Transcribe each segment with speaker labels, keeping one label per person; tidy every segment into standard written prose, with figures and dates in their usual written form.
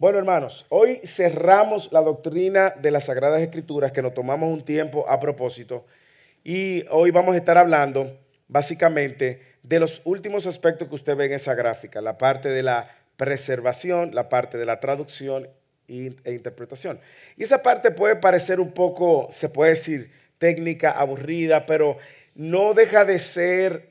Speaker 1: Bueno, hermanos, hoy cerramos la doctrina de las Sagradas Escrituras, que nos tomamos un tiempo a propósito, y hoy vamos a estar hablando básicamente de los últimos aspectos que usted ve en esa gráfica, la parte de la preservación, la parte de la traducción e interpretación. Y esa parte puede parecer un poco, se puede decir, técnica, aburrida, pero no deja de ser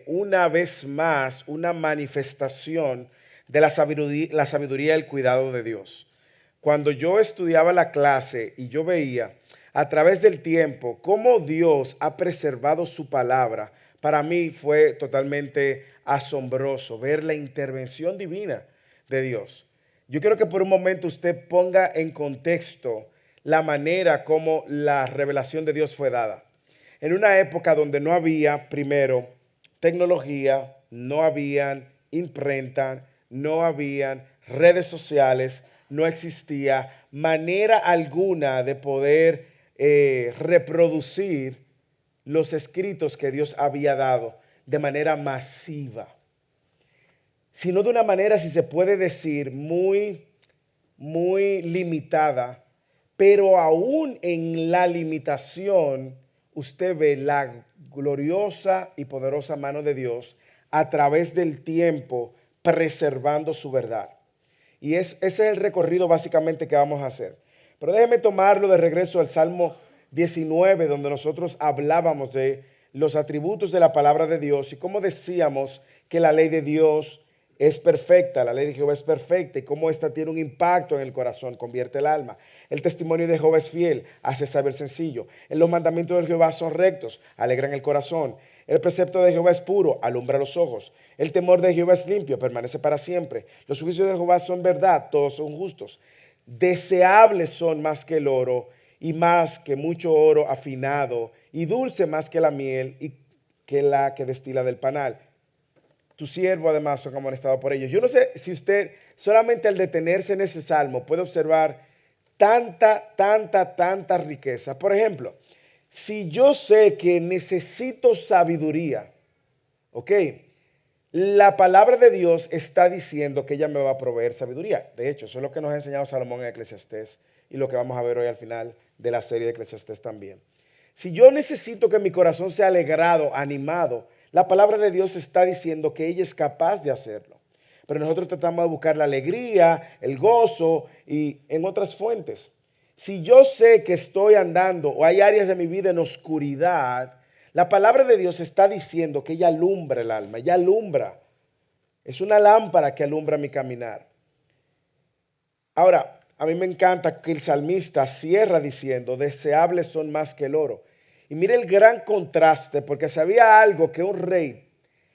Speaker 1: una vez más una manifestación de la sabiduría y el cuidado de Dios. Cuando yo estudiaba la clase y yo veía a través del tiempo cómo Dios ha preservado su palabra, para mí fue totalmente asombroso ver la intervención divina de Dios. Yo quiero que por un momento usted ponga en contexto la manera como la revelación de Dios fue dada. En una época donde no había, primero, tecnología, no habían imprenta, no habían redes sociales, no existía manera alguna de poder reproducir los escritos que Dios había dado de manera masiva, sino de una manera, si se puede decir, muy limitada, pero aún en la limitación, usted ve la gloriosa y poderosa mano de Dios a través del tiempo preservando su verdad. Y ese es el recorrido básicamente que vamos a hacer. Pero déjeme tomarlo de regreso al Salmo 19, donde nosotros hablábamos de los atributos de la palabra de Dios y cómo decíamos que la ley de Dios es perfecta, la ley de Jehová es perfecta y cómo ésta tiene un impacto en el corazón, convierte el alma. El testimonio de Jehová es fiel, hace saber sencillo. En los mandamientos de Jehová son rectos, alegran el corazón. El precepto de Jehová es puro, alumbra los ojos. El temor de Jehová es limpio, permanece para siempre. Los juicios de Jehová son verdad, todos son justos. Deseables son más que el oro y más que mucho oro afinado y dulce más que la miel y que la que destila del panal. Tu siervo además son amonestados por ellos. Yo no sé si usted solamente al detenerse en ese salmo puede observar tanta riqueza. Por ejemplo, si yo sé que necesito sabiduría, ¿ok? La palabra de Dios está diciendo que ella me va a proveer sabiduría. De hecho, eso es lo que nos ha enseñado Salomón en Eclesiastés y lo que vamos a ver hoy al final de la serie de Eclesiastés también. Si yo necesito que mi corazón sea alegrado, animado, la palabra de Dios está diciendo que ella es capaz de hacerlo. Pero nosotros tratamos de buscar la alegría, el gozo y en otras fuentes. Si yo sé que estoy andando o hay áreas de mi vida en oscuridad, la palabra de Dios está diciendo que ella alumbra el alma, ella alumbra. Es una lámpara que alumbra mi caminar. Ahora, a mí me encanta que el salmista cierra diciendo, deseables son más que el oro. Y mire el gran contraste, porque sabía algo que un rey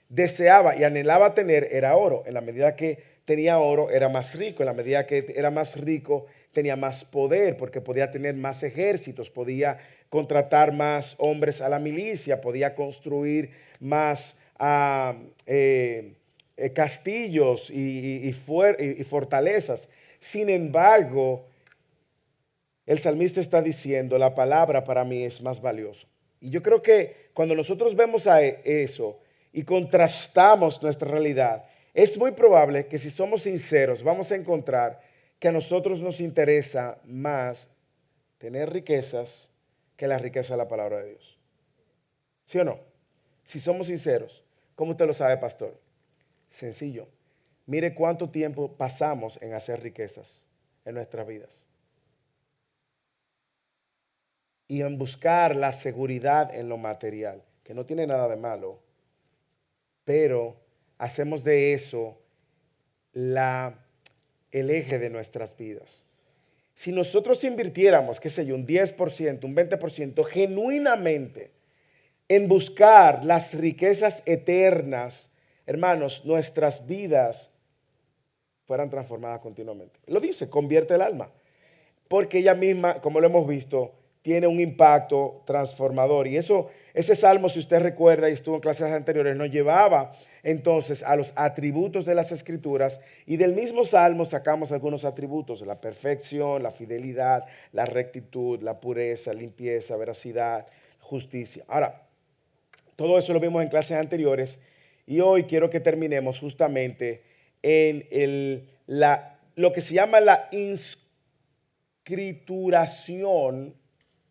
Speaker 1: deseaba y anhelaba tener, era oro. En la medida que tenía oro, era más rico. En la medida que era más rico, tenía más poder, porque podía tener más ejércitos, podía contratar más hombres a la milicia, podía construir más castillos y fortalezas. Sin embargo, el salmista está diciendo, la palabra para mí es más valiosa. Y yo creo que cuando nosotros vemos a eso y contrastamos nuestra realidad, es muy probable que si somos sinceros vamos a encontrar que a nosotros nos interesa más tener riquezas que la riqueza de la palabra de Dios. ¿Sí o no? Si somos sinceros, ¿cómo usted lo sabe, pastor? Sencillo. Mire cuánto tiempo pasamos en hacer riquezas en nuestras vidas y en buscar la seguridad en lo material, que no tiene nada de malo, pero hacemos de eso el eje de nuestras vidas. Si nosotros invirtiéramos, qué sé yo, un 10%, un 20% genuinamente en buscar las riquezas eternas, hermanos, nuestras vidas fueran transformadas continuamente. Lo dice, convierte el alma. Porque ella misma, como lo hemos visto, tiene un impacto transformador. Y eso, ese salmo, si usted recuerda y estuvo en clases anteriores, nos llevaba entonces a los atributos de las escrituras y del mismo salmo sacamos algunos atributos, la perfección, la fidelidad, la rectitud, la pureza, limpieza, veracidad, justicia. Ahora, todo eso lo vimos en clases anteriores y hoy quiero que terminemos justamente en lo que se llama la inscrituración.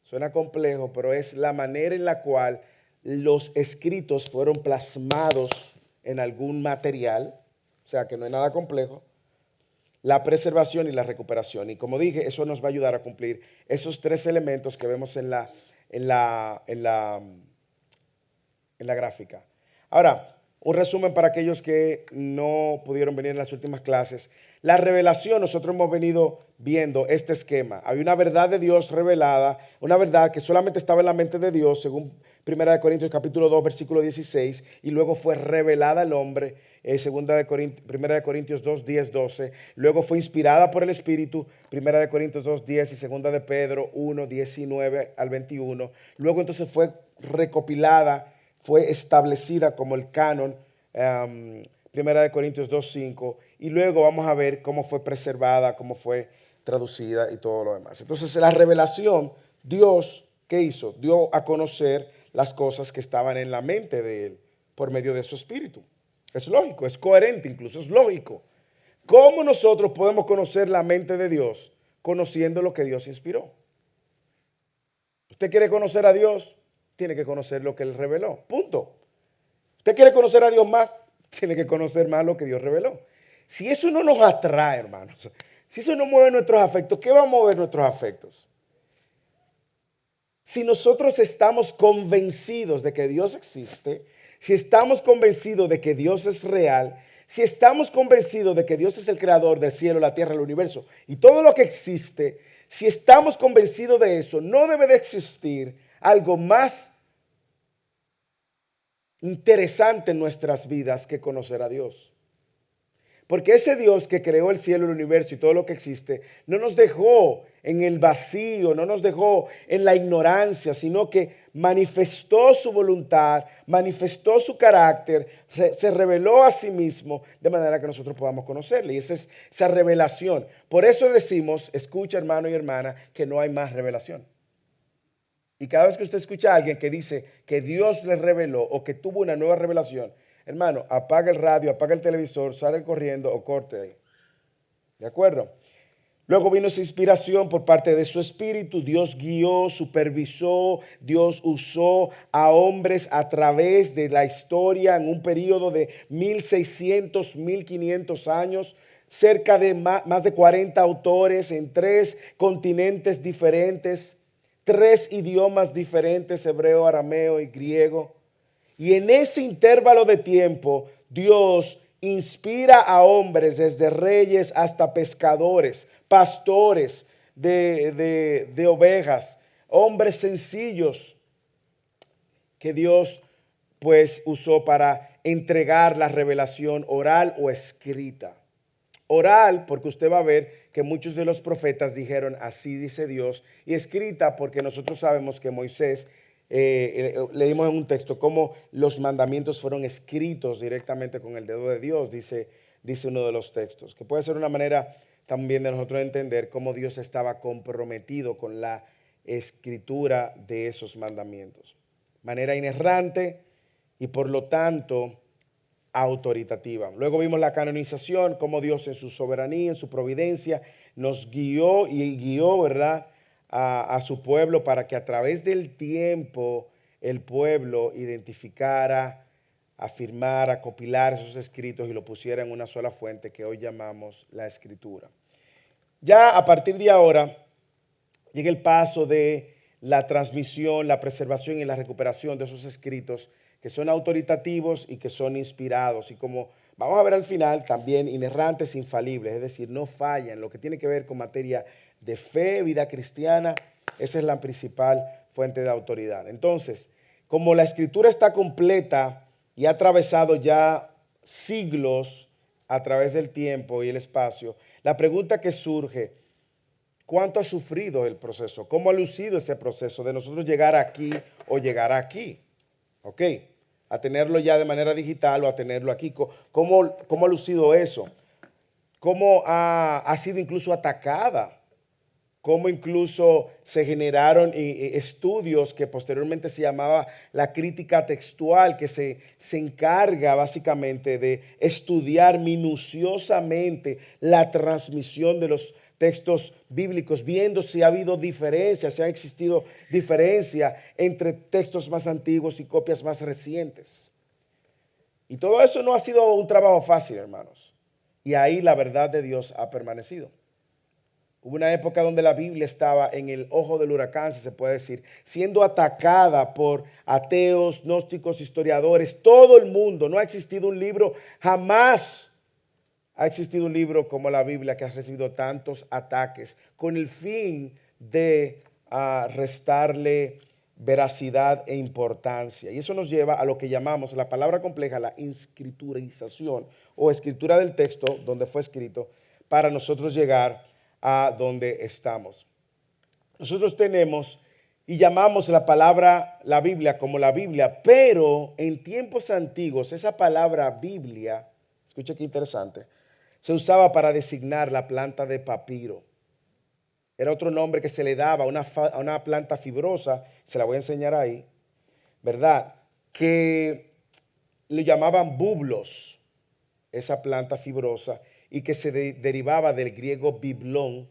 Speaker 1: Suena complejo, pero es la manera en la cual los escritos fueron plasmados en algún material, o sea que no es nada complejo. La preservación y la recuperación. Y como dije, eso nos va a ayudar a cumplir esos tres elementos que vemos en la gráfica. Ahora, un resumen para aquellos que no pudieron venir en las últimas clases. La revelación, nosotros hemos venido viendo este esquema. Había una verdad de Dios revelada, una verdad que solamente estaba en la mente de Dios, según 1 Corintios capítulo 2, versículo 16, y luego fue revelada al hombre, 1 Corintios 2, 10, 12. Luego fue inspirada por el Espíritu, 1 Corintios 2, 10 y 2 de Pedro 1, 19 al 21. Luego entonces fue recopilada, fue establecida como el canon, 1 Corintios 2, 5, y luego vamos a ver cómo fue preservada, cómo fue traducida y todo lo demás. Entonces, la revelación, Dios, ¿qué hizo? Dio a conocer las cosas que estaban en la mente de Él por medio de su Espíritu. Es lógico, es coherente, incluso es lógico. ¿Cómo nosotros podemos conocer la mente de Dios? Conociendo lo que Dios inspiró. ¿Usted quiere conocer a Dios? Tiene que conocer lo que Él reveló. Punto. ¿Usted quiere conocer a Dios más? Tiene que conocer más lo que Dios reveló. Si eso no nos atrae, hermanos, si eso no mueve nuestros afectos, ¿qué va a mover nuestros afectos? Si nosotros estamos convencidos de que Dios existe, si estamos convencidos de que Dios es real, si estamos convencidos de que Dios es el creador del cielo, la tierra, el universo y todo lo que existe, si estamos convencidos de eso, no debe de existir algo más interesante en nuestras vidas que conocer a Dios. Porque ese Dios que creó el cielo, el universo y todo lo que existe, no nos dejó en el vacío, no nos dejó en la ignorancia, sino que manifestó su voluntad, manifestó su carácter, se reveló a sí mismo de manera que nosotros podamos conocerle. Y esa es esa revelación. Por eso decimos, escucha hermano y hermana, que no hay más revelación. Y cada vez que usted escucha a alguien que dice que Dios le reveló o que tuvo una nueva revelación, hermano, apaga el radio, apaga el televisor, sale corriendo o corte ahí. ¿De acuerdo? Luego vino esa inspiración por parte de su Espíritu. Dios guió, supervisó, Dios usó a hombres a través de la historia en un periodo de 1600, 1500 años. Cerca de más de 40 autores en 3 continentes diferentes, 3 idiomas diferentes, hebreo, arameo y griego. Y en ese intervalo de tiempo, Dios inspira a hombres, desde reyes hasta pescadores, pastores de ovejas, hombres sencillos que Dios pues usó para entregar la revelación oral o escrita. Oral, porque usted va a ver que muchos de los profetas dijeron, así dice Dios, y escrita porque nosotros sabemos que Moisés, leímos en un texto cómo los mandamientos fueron escritos directamente con el dedo de Dios, dice uno de los textos, que puede ser una manera también de nosotros entender cómo Dios estaba comprometido con la escritura de esos mandamientos. Manera inerrante y por lo tanto autoritativa. Luego vimos la canonización, cómo Dios en su soberanía, en su providencia, nos guió y guió, ¿verdad?, a su pueblo para que a través del tiempo el pueblo identificara, afirmara, copilara esos escritos y lo pusiera en una sola fuente que hoy llamamos la Escritura. Ya a partir de ahora llega el paso de la transmisión, la preservación y la recuperación de esos escritos que son autoritativos y que son inspirados y como vamos a ver al final también inerrantes, infalibles, es decir, no fallan. Lo que tiene que ver con materia de fe, vida cristiana, esa es la principal fuente de autoridad. Entonces, como la Escritura está completa y ha atravesado ya siglos a través del tiempo y el espacio, la pregunta que surge, ¿cuánto ha sufrido el proceso? ¿Cómo ha lucido ese proceso de nosotros llegar aquí o llegar aquí? ¿Ok? A tenerlo ya de manera digital o a tenerlo aquí. ¿Cómo ha lucido eso? ¿Cómo ha sido incluso atacada cómo incluso se generaron estudios que posteriormente se llamaba la crítica textual, que se encarga básicamente de estudiar minuciosamente la transmisión de los textos bíblicos, viendo si ha habido diferencias, si ha existido diferencia entre textos más antiguos y copias más recientes. Y todo eso no ha sido un trabajo fácil, hermanos. Y ahí la verdad de Dios ha permanecido. Hubo una época donde la Biblia estaba en el ojo del huracán, si se puede decir, siendo atacada por ateos, gnósticos, historiadores, todo el mundo. No ha existido un libro, jamás ha existido un libro como la Biblia que ha recibido tantos ataques con el fin de restarle veracidad e importancia. Y eso nos lleva a lo que llamamos la palabra compleja, la inscriturización o escritura del texto donde fue escrito para nosotros llegar a donde estamos. Nosotros tenemos y llamamos la palabra, la Biblia, como la Biblia, pero en tiempos antiguos esa palabra Biblia, escucha qué interesante, se usaba para designar la planta de papiro. Era otro nombre que se le daba a una planta fibrosa, se la voy a enseñar ahí, ¿verdad? Que le llamaban bublos, esa planta fibrosa, y que se derivaba del griego biblón,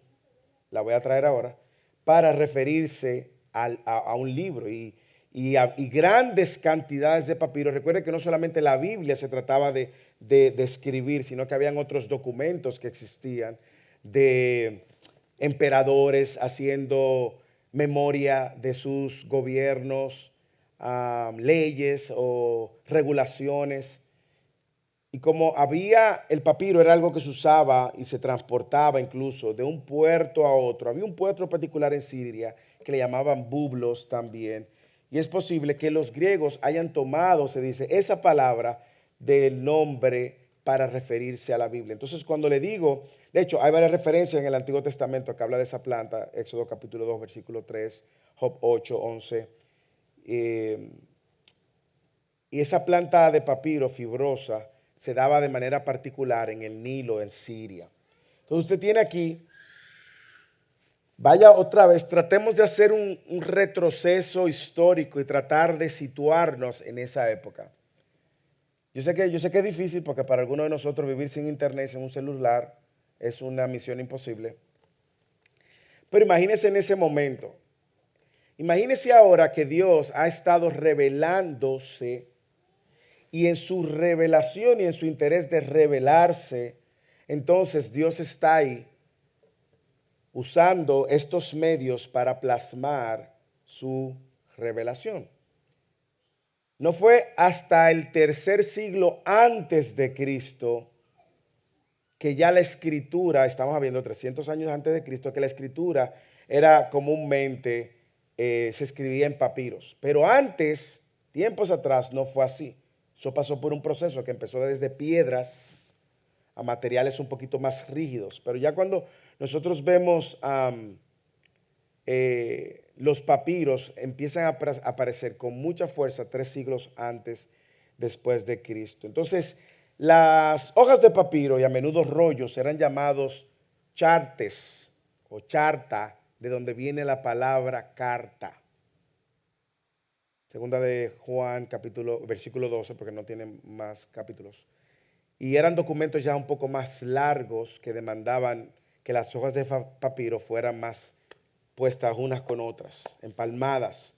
Speaker 1: la voy a traer ahora, para referirse a un libro y grandes cantidades de papiro. Recuerden que no solamente la Biblia se trataba de escribir, sino que habían otros documentos que existían de emperadores haciendo memoria de sus gobiernos, leyes o regulaciones. Y como había, el papiro era algo que se usaba y se transportaba incluso de un puerto a otro. Había un puerto particular en Siria que le llamaban bublos también. Y es posible que los griegos hayan tomado, se dice, esa palabra del nombre para referirse a la Biblia. Entonces, cuando le digo, de hecho, hay varias referencias en el Antiguo Testamento que habla de esa planta, Éxodo capítulo 2, versículo 3, Job 8, 11. Y esa planta de papiro fibrosa se daba de manera particular en el Nilo, en Siria. Entonces usted tiene aquí, vaya otra vez, tratemos de hacer un retroceso histórico y tratar de situarnos en esa época. Yo sé que es difícil porque para algunos de nosotros vivir sin internet, sin un celular, es una misión imposible. Pero imagínese en ese momento. Imagínese ahora que Dios ha estado revelándose y en su revelación y en su interés de revelarse, entonces Dios está ahí usando estos medios para plasmar su revelación. No fue hasta el tercer siglo antes de Cristo que ya la escritura, estamos hablando 300 años antes de Cristo, que la escritura era comúnmente, se escribía en papiros. Pero antes, tiempos atrás, no fue así. Eso pasó por un proceso que empezó desde piedras a materiales un poquito más rígidos. Pero ya cuando nosotros vemos los papiros, empiezan a aparecer con mucha fuerza 3 siglos antes, después de Cristo. Entonces, las hojas de papiro y a menudo rollos eran llamados chartes o charta, de donde viene la palabra carta. Segunda de Juan, versículo 12, porque no tiene más capítulos. Y eran documentos ya un poco más largos que demandaban que las hojas de papiro fueran más puestas unas con otras, empalmadas,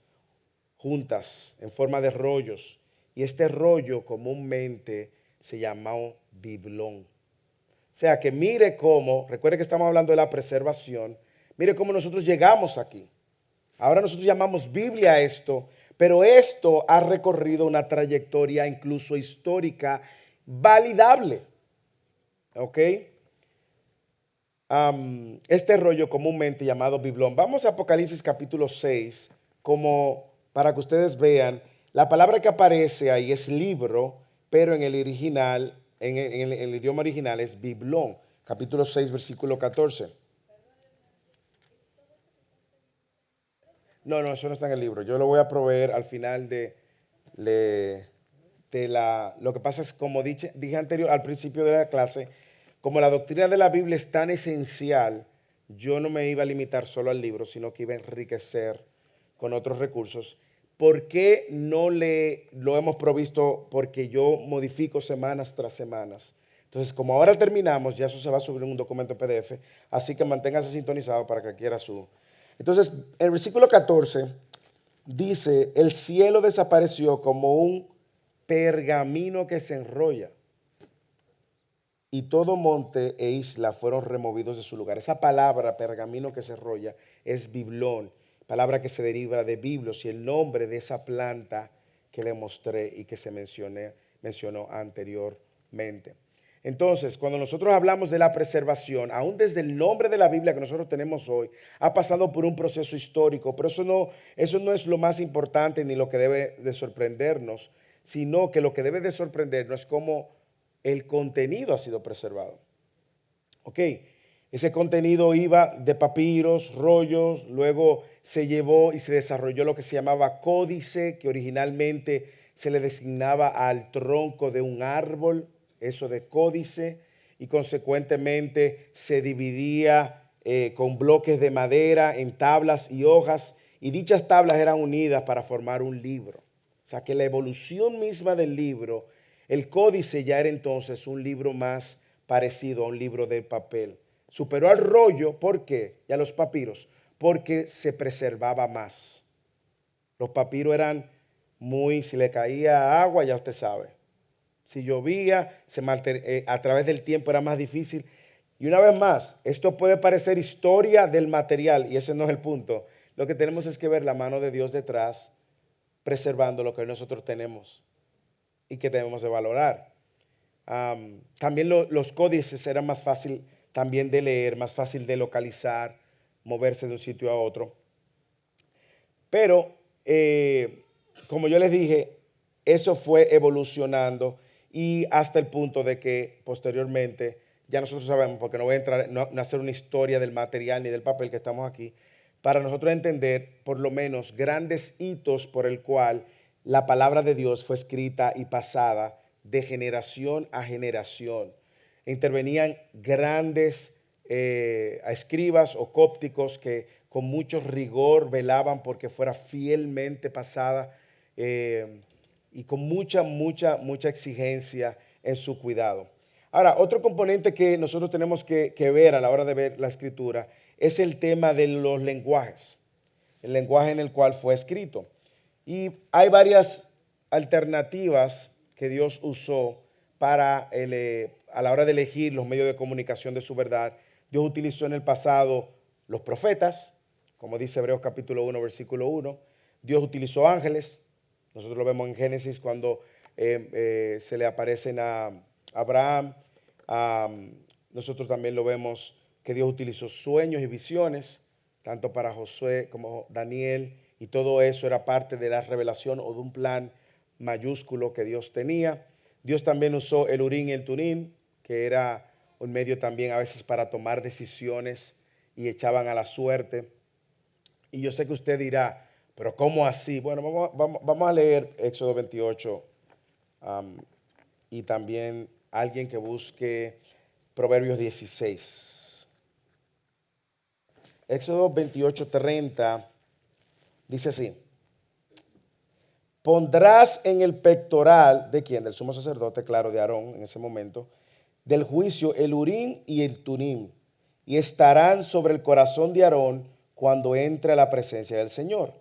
Speaker 1: juntas, en forma de rollos. Y este rollo comúnmente se llamó biblón. O sea que mire cómo, recuerde que estamos hablando de la preservación, mire cómo nosotros llegamos aquí. Ahora nosotros llamamos Biblia a esto, pero esto ha recorrido una trayectoria incluso histórica validable. ¿Ok? Este rollo comúnmente llamado biblón. Vamos a Apocalipsis capítulo 6, como para que ustedes vean, la palabra que aparece ahí es libro, pero en el original, en el idioma original es biblón. Capítulo 6, versículo 14. No, eso no está en el libro. Yo lo voy a proveer al final lo que pasa es, como dije anterior, al principio de la clase, como la doctrina de la Biblia es tan esencial, yo no me iba a limitar solo al libro, sino que iba a enriquecer con otros recursos. ¿Por qué no lo hemos provisto? Porque yo modifico semanas tras semanas. Entonces, como ahora terminamos, ya eso se va a subir en un documento PDF, así que manténgase sintonizado para que quiera su. Entonces, el versículo 14 dice, el cielo desapareció como un pergamino que se enrolla y todo monte e isla fueron removidos de su lugar. Esa palabra, pergamino que se enrolla, es biblón, palabra que se deriva de biblos y el nombre de esa planta que le mostré y que se mencionó anteriormente. Entonces, cuando nosotros hablamos de la preservación, aún desde el nombre de la Biblia que nosotros tenemos hoy, ha pasado por un proceso histórico, pero eso no es lo más importante ni lo que debe de sorprendernos, sino que lo que debe de sorprendernos es cómo el contenido ha sido preservado. Ok, ese contenido iba de papiros, rollos, luego se llevó y se desarrolló lo que se llamaba códice, que originalmente se le designaba al tronco de un árbol, eso de códice, y consecuentemente se dividía con bloques de madera en tablas y hojas, y dichas tablas eran unidas para formar un libro. O sea que la evolución misma del libro, el códice ya era entonces un libro más parecido a un libro de papel. Superó al rollo, ¿por qué? Y a los papiros, porque se preservaba más. Los papiros eran si le caía agua, ya usted sabe. Si llovía, a través del tiempo era más difícil. Y una vez más, esto puede parecer historia del material, y ese no es el punto. Lo que tenemos es que ver la mano de Dios detrás, preservando lo que nosotros tenemos y que debemos de valorar. También los códices eran más fácil también de leer, más fácil de localizar, moverse de un sitio a otro. Pero, como yo les dije, eso fue evolucionando y hasta el punto de que posteriormente, ya nosotros sabemos, porque no voy a entrar, no hacer una historia del material ni del papel que estamos aquí, para nosotros entender por lo menos grandes hitos por el cual la palabra de Dios fue escrita y pasada de generación a generación. Intervenían grandes escribas o cópticos que con mucho rigor velaban porque fuera fielmente pasada y con mucha exigencia en su cuidado. Ahora, otro componente que nosotros tenemos que ver a la hora de ver la escritura es el tema de los lenguajes, el lenguaje en el cual fue escrito. Y hay varias alternativas que Dios usó para a la hora de elegir los medios de comunicación de su verdad. Dios utilizó en el pasado los profetas, como dice Hebreos capítulo 1, versículo 1. Dios utilizó ángeles. Nosotros lo vemos en Génesis cuando se le aparecen a Abraham. Nosotros también lo vemos que Dios utilizó sueños y visiones, tanto para Josué como Daniel, y todo eso era parte de la revelación o de un plan mayúsculo que Dios tenía. Dios también usó el Urim y el Tumim, que era un medio también a veces para tomar decisiones y echaban a la suerte. Y yo sé que usted dirá, pero ¿cómo así? Bueno, vamos a leer Éxodo 28 y también alguien que busque Proverbios 16. Éxodo 28:30 dice así: pondrás en el pectoral de quién, del sumo sacerdote, claro, de Aarón en ese momento, del juicio el Urim y el Tumim, y estarán sobre el corazón de Aarón cuando entre a la presencia del Señor.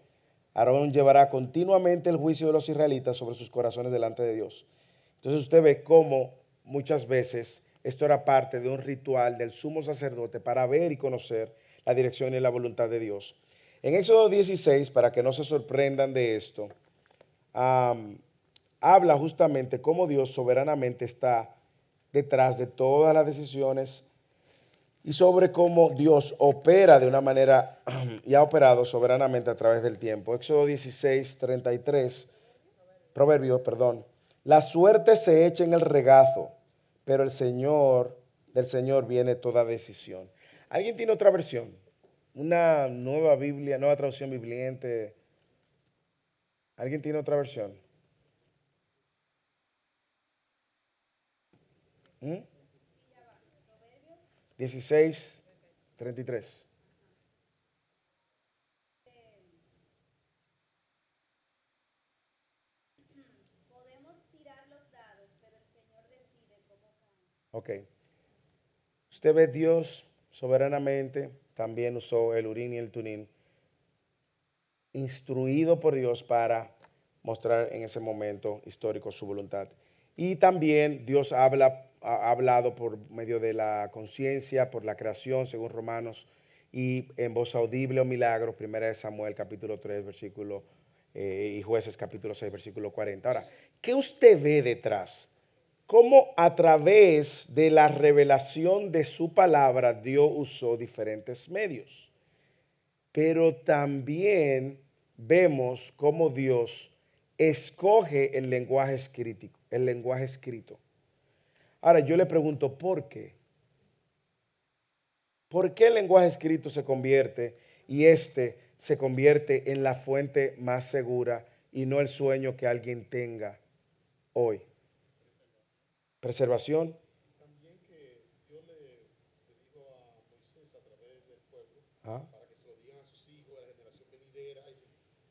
Speaker 1: Aarón llevará continuamente el juicio de los israelitas sobre sus corazones delante de Dios. Entonces usted ve cómo muchas veces esto era parte de un ritual del sumo sacerdote para ver y conocer la dirección y la voluntad de Dios. En Éxodo 16, para que no se sorprendan de esto, habla justamente cómo Dios soberanamente está detrás de todas las decisiones y sobre cómo Dios opera de una manera y ha operado soberanamente a través del tiempo. Éxodo 16:33, Proverbio, perdón. La suerte se echa en el regazo, pero del Señor viene toda decisión. ¿Alguien tiene otra versión? Una nueva Biblia, nueva traducción viviente. ¿Alguien tiene otra versión? 16, 33.
Speaker 2: Podemos tirar los dados, pero el Señor decide cómo caen.
Speaker 1: Ok. Usted ve Dios soberanamente, también usó el Urín y el Turín, instruido por Dios para mostrar en ese momento histórico su voluntad. Y también Dios ha hablado por medio de la conciencia, por la creación, según Romanos, y en voz audible o milagro, 1 Samuel capítulo 3, versículo, y Jueces capítulo 6, versículo 40. Ahora, ¿qué usted ve detrás? Cómo a través de la revelación de su palabra Dios usó diferentes medios. Pero también vemos cómo Dios escoge el lenguaje escrito, el lenguaje escrito. Ahora yo le pregunto, ¿por qué? ¿Por qué el lenguaje escrito se convierte y se convierte en la fuente más segura y no el sueño que alguien tenga hoy? Preservación.
Speaker 3: También que Dios le dijo a Moisés a través del pueblo
Speaker 1: ¿Ah?
Speaker 3: para que se lo digan a sus hijos, a la generación venidera.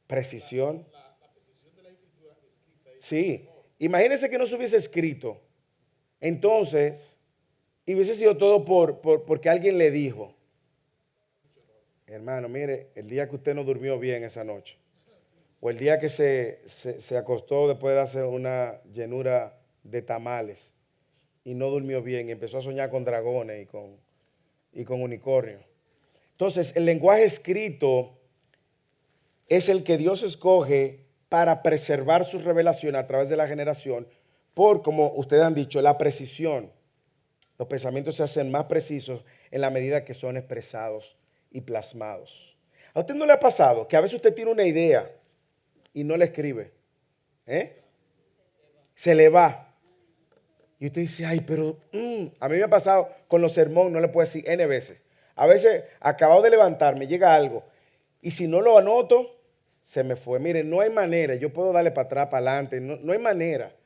Speaker 1: Precisión.
Speaker 3: La precisión de la escritura escrita es
Speaker 1: Sí.
Speaker 3: mejor.
Speaker 1: Imagínense que no se hubiese escrito. Entonces, y hubiese sido todo porque alguien le dijo, hermano, mire, el día que usted no durmió bien esa noche, o el día que se acostó después de hacer una llenura de tamales y no durmió bien y empezó a soñar con dragones y con unicornios. Entonces, el lenguaje escrito es el que Dios escoge para preservar su revelación a través de la generación por, como ustedes han dicho, la precisión. Los pensamientos se hacen más precisos en la medida que son expresados y plasmados. ¿A usted no le ha pasado que a veces usted tiene una idea y no la escribe? Se le va. Y usted dice, ay, pero a mí me ha pasado con los sermones, no le puedo decir N veces. A veces, acabado de levantarme, llega algo. Y si no lo anoto, se me fue. Mire, no hay manera. Yo puedo darle para atrás, para adelante. No hay manera.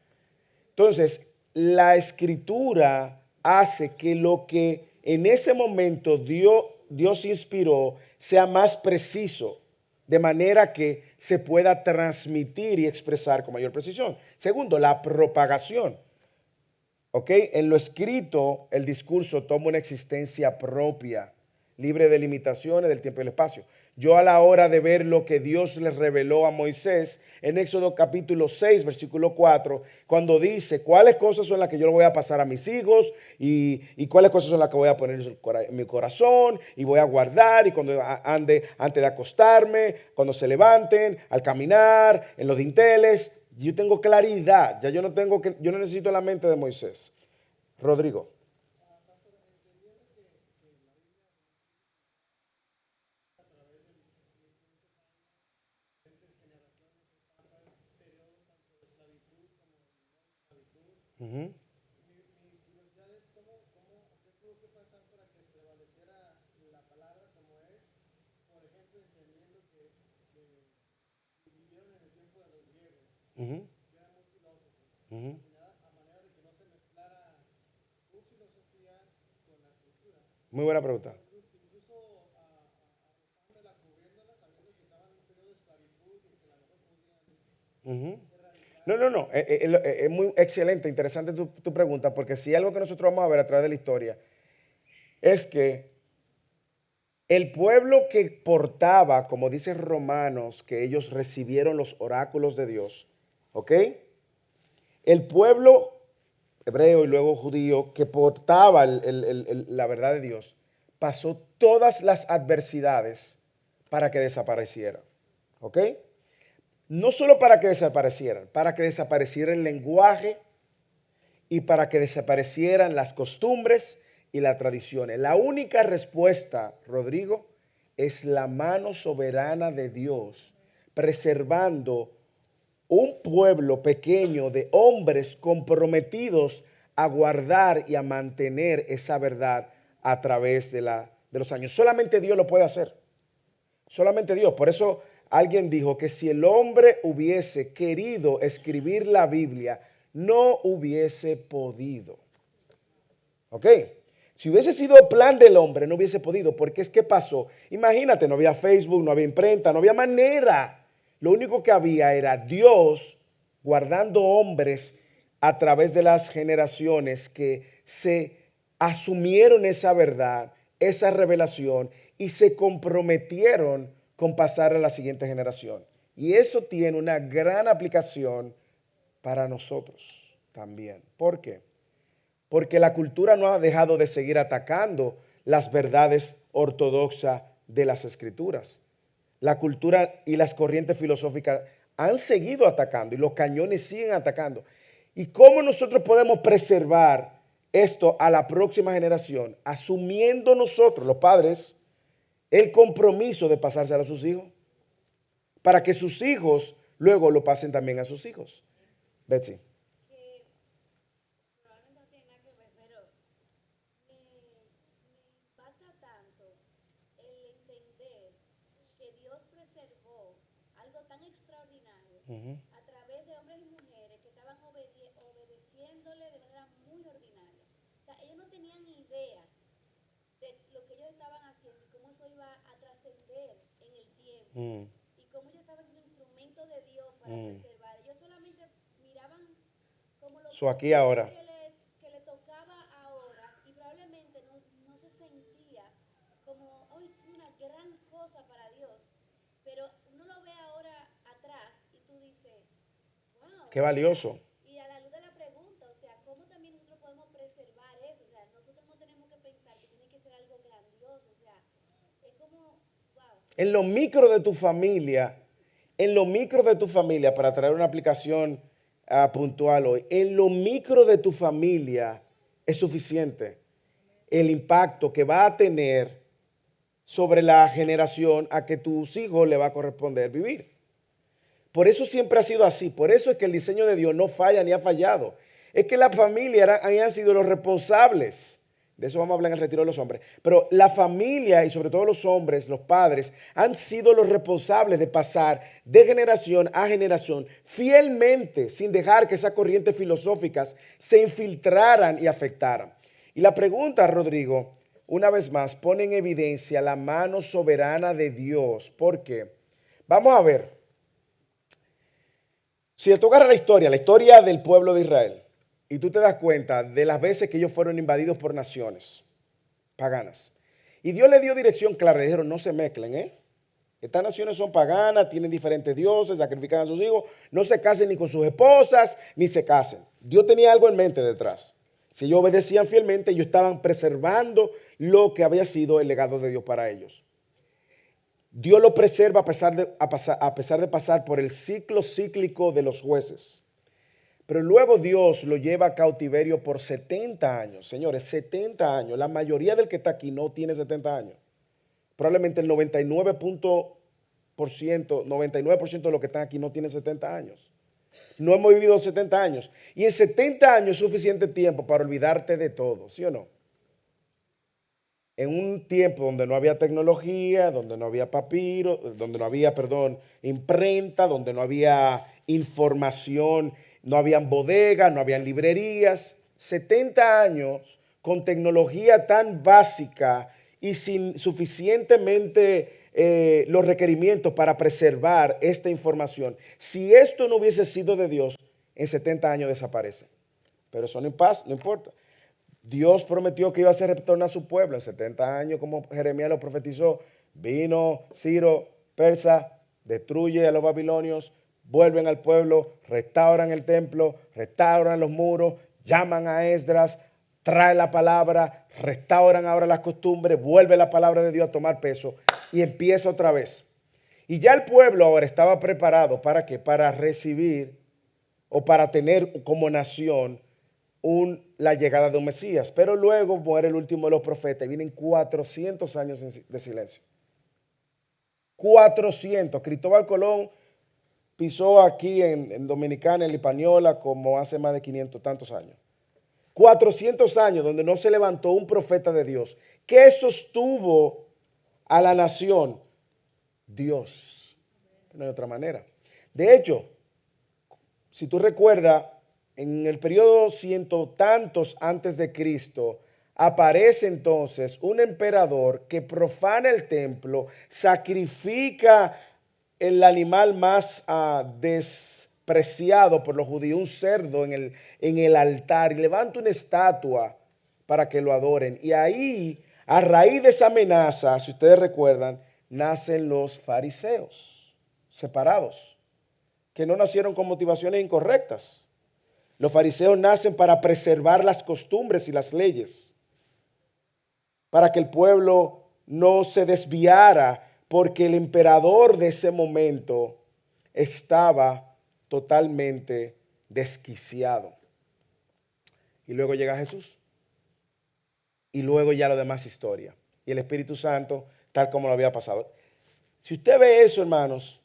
Speaker 1: Entonces, la escritura hace que lo que en ese momento Dios inspiró sea más preciso, de manera que se pueda transmitir y expresar con mayor precisión. Segundo, la propagación. ¿Ok? En lo escrito, el discurso toma una existencia propia, libre de limitaciones del tiempo y el espacio. Yo a la hora de ver lo que Dios le reveló a Moisés en Éxodo capítulo 6, versículo 4, cuando dice cuáles cosas son las que yo le voy a pasar a mis hijos y cuáles cosas son las que voy a poner en mi corazón y voy a guardar y cuando ande antes de acostarme, cuando se levanten, al caminar, en los dinteles. Yo tengo claridad, ya yo no necesito la mente de Moisés. Rodrigo. Ujú. Ujú. Ujú. Muy buena pregunta. Ujú. No. Es muy excelente, interesante tu pregunta, porque si algo que nosotros vamos a ver a través de la historia es que el pueblo que portaba, como dice Romanos, que ellos recibieron los oráculos de Dios, ¿ok? El pueblo hebreo y luego judío que portaba la verdad de Dios, pasó todas las adversidades para que desapareciera, ¿ok? No solo para que desapareciera el lenguaje y para que desaparecieran las costumbres y las tradiciones. La única respuesta, Rodrigo, es la mano soberana de Dios, preservando un pueblo pequeño de hombres comprometidos a guardar y a mantener esa verdad a través de los años. Solamente Dios lo puede hacer. Solamente Dios. Por eso alguien dijo que si el hombre hubiese querido escribir la Biblia, no hubiese podido. ¿Ok? Si hubiese sido plan del hombre, no hubiese podido, porque es que pasó. Imagínate, no había Facebook, no había imprenta, no había manera. Lo único que había era Dios guardando hombres a través de las generaciones que se asumieron esa verdad, esa revelación y se comprometieron con pasar a la siguiente generación. Y eso tiene una gran aplicación para nosotros también. ¿Por qué? Porque la cultura no ha dejado de seguir atacando las verdades ortodoxas de las escrituras. La cultura y las corrientes filosóficas han seguido atacando y los cañones siguen atacando. ¿Y cómo nosotros podemos preservar esto a la próxima generación? Asumiendo nosotros, los padres, el compromiso de pasárselo a sus hijos, para que sus hijos luego lo pasen también a sus hijos. Betsy.
Speaker 2: que probablemente no tiene nada que ver, pero me impacta tanto el entender que Dios preservó algo tan extraordinario a través de hombres y mujeres que estaban obedeciéndole de manera muy ordinaria. O sea, ellos no tenían idea de lo que ellos estaban haciendo y cómo eso iba a trascender en el tiempo. Y cómo ellos estaban siendo instrumentos de Dios para preservar. Ellos solamente miraban como lo
Speaker 1: So aquí ahora.
Speaker 2: que le tocaba ahora y probablemente no se sentía como, hoy es una gran cosa para Dios. Pero uno lo ve ahora atrás y tú dices, wow.
Speaker 1: Qué valioso.
Speaker 2: Y a la luz de la pregunta, o sea, ¿cómo también nosotros podemos preservar eso? O sea, nosotros no tenemos que pensar que tiene que ser algo grandioso, o sea, es como, wow.
Speaker 1: En lo micro de tu familia, para traer una aplicación puntual hoy, en lo micro de tu familia es suficiente el impacto que va a tener sobre la generación a que tus hijos le va a corresponder vivir. Por eso siempre ha sido así, por eso es que el diseño de Dios no falla ni ha fallado. Es que la familia han sido los responsables. De eso vamos a hablar en el retiro de los hombres. Pero la familia y sobre todo los hombres, los padres, han sido los responsables de pasar de generación a generación fielmente, sin dejar que esas corrientes filosóficas se infiltraran y afectaran. Y la pregunta, Rodrigo, una vez más, pone en evidencia la mano soberana de Dios. ¿Por qué? Vamos a ver. Si tú agarras la historia del pueblo de Israel, y tú te das cuenta de las veces que ellos fueron invadidos por naciones paganas. Y Dios le dio dirección clara, le dijeron, no se mezclen, ¿eh? Estas naciones son paganas, tienen diferentes dioses, sacrifican a sus hijos, no se casen ni con sus esposas, ni se casen. Dios tenía algo en mente detrás. Si ellos obedecían fielmente, ellos estaban preservando lo que había sido el legado de Dios para ellos. Dios lo preserva a pesar de pasar por el ciclo cíclico de los jueces. Pero luego Dios lo lleva a cautiverio por 70 años. Señores, 70 años. La mayoría del que está aquí no tiene 70 años. Probablemente el 99% de los que están aquí no tiene 70 años. No hemos vivido 70 años. Y en 70 años es suficiente tiempo para olvidarte de todo, ¿sí o no? En un tiempo donde no había tecnología, donde no había papiro, donde no había, imprenta, donde no había información, no habían bodegas, no habían librerías. 70 años con tecnología tan básica y sin suficientemente los requerimientos para preservar esta información. Si esto no hubiese sido de Dios, en 70 años desaparece. Pero eso no importa. Dios prometió que iba a hacer retornar a su pueblo en 70 años, como Jeremías lo profetizó. Vino Ciro, persa, destruye a los babilonios, vuelven al pueblo, restauran el templo, restauran los muros, llaman a Esdras, trae la palabra, restauran ahora las costumbres, vuelve la palabra de Dios a tomar peso y empieza otra vez. Y ya el pueblo ahora estaba preparado ¿para qué? Para recibir o para tener como nación la llegada de un Mesías. Pero luego muere el último de los profetas y vienen 400 años de silencio. 400. Cristóbal Colón pisó aquí en Dominicana, en La Hispaniola, como hace más de 500 tantos años. 400 años donde no se levantó un profeta de Dios. ¿Qué sostuvo a la nación? Dios. No hay otra manera. De hecho, si tú recuerdas, en el periodo ciento tantos antes de Cristo, aparece entonces un emperador que profana el templo, sacrifica el animal más despreciado por los judíos, un cerdo en el altar, y levanta una estatua para que lo adoren. Y ahí, a raíz de esa amenaza, si ustedes recuerdan, nacen los fariseos separados, que no nacieron con motivaciones incorrectas. Los fariseos nacen para preservar las costumbres y las leyes, para que el pueblo no se desviara, porque el emperador de ese momento estaba totalmente desquiciado. Y luego llega Jesús. Y luego ya lo demás historia. Y el Espíritu Santo, tal como lo había pasado. Si usted ve eso, hermanos,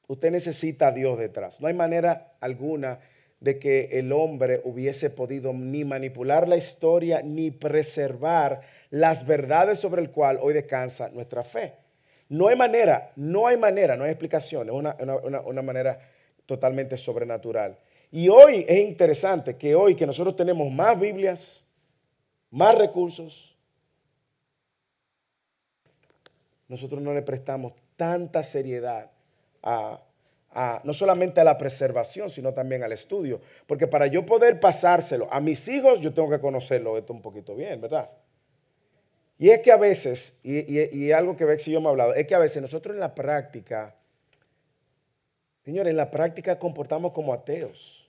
Speaker 1: usted necesita a Dios detrás. No hay manera alguna de que el hombre hubiese podido ni manipular la historia, ni preservar las verdades sobre el cual hoy descansa nuestra fe. No hay manera, no hay explicación, es una manera totalmente sobrenatural. Y hoy es interesante que hoy que nosotros tenemos más Biblias, más recursos, nosotros no le prestamos tanta seriedad no solamente a la preservación, sino también al estudio. Porque para yo poder pasárselo a mis hijos, yo tengo que conocerlo esto un poquito bien, ¿verdad? Y es que a veces, y algo que Bexy y yo hemos hablado, es que a veces nosotros en la práctica, señores, en la práctica comportamos como ateos.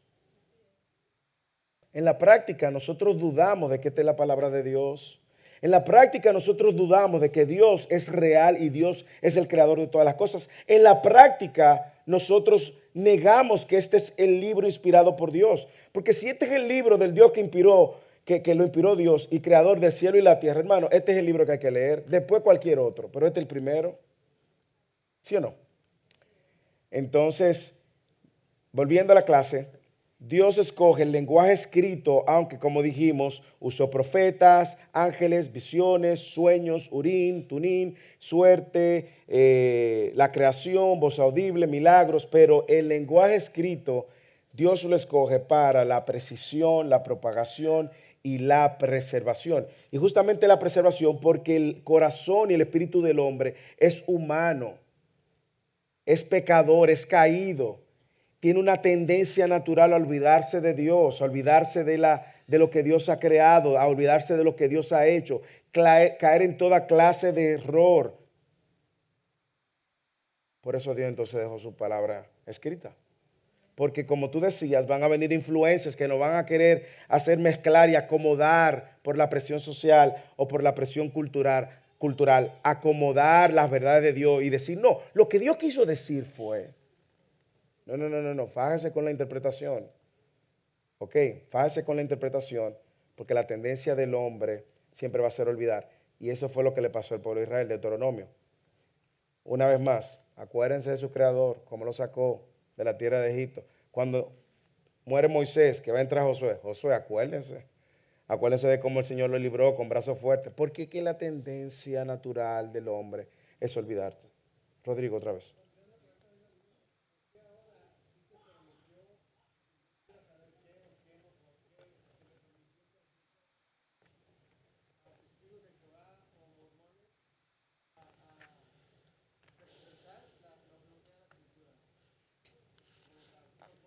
Speaker 1: En la práctica nosotros dudamos de que esta es la palabra de Dios. En la práctica nosotros dudamos de que Dios es real y Dios es el creador de todas las cosas. En la práctica nosotros negamos que este es el libro inspirado por Dios. Porque si este es el libro del Dios que inspiró, que lo inspiró Dios y creador del cielo y la tierra, hermano, este es el libro que hay que leer. Después cualquier otro, pero este es el primero. ¿Sí o no? Entonces, volviendo a la clase, Dios escoge el lenguaje escrito, aunque como dijimos, usó profetas, ángeles, visiones, sueños, urín, tunín, suerte, la creación, voz audible, milagros, pero el lenguaje escrito Dios lo escoge para la precisión, la propagación y la preservación. Y justamente la preservación porque el corazón y el espíritu del hombre es humano, es pecador, es caído. Tiene una tendencia natural a olvidarse de Dios, a olvidarse de lo que Dios ha creado, a olvidarse de lo que Dios ha hecho, caer en toda clase de error. Por eso Dios entonces dejó su palabra escrita. Porque como tú decías, van a venir influencias que nos van a querer hacer mezclar y acomodar por la presión social o por la presión cultural, acomodar las verdades de Dios y decir, no, lo que Dios quiso decir fue... No, fájese con la interpretación. Ok, fájese con la interpretación, porque la tendencia del hombre siempre va a ser olvidar. Y eso fue lo que le pasó al pueblo de Israel, Deuteronomio. Una vez más, acuérdense de su creador, cómo lo sacó de la tierra de Egipto. Cuando muere Moisés, que va a entrar Josué, acuérdense de cómo el Señor lo libró con brazos fuertes. Porque que la tendencia natural del hombre es olvidarte. Rodrigo, otra vez.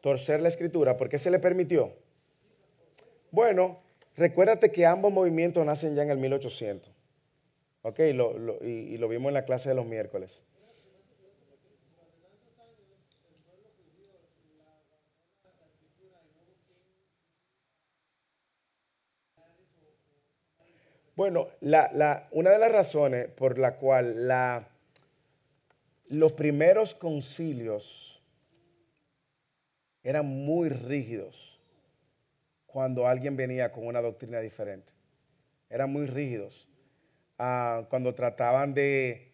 Speaker 1: Torcer la escritura, ¿por qué se le permitió? Bueno, recuérdate que ambos movimientos nacen ya en el 1800. Ok, y lo vimos en la clase de los miércoles. Bueno, una de las razones por la cual los primeros concilios eran muy rígidos cuando alguien venía con una doctrina diferente. Eran muy rígidos. Cuando trataban de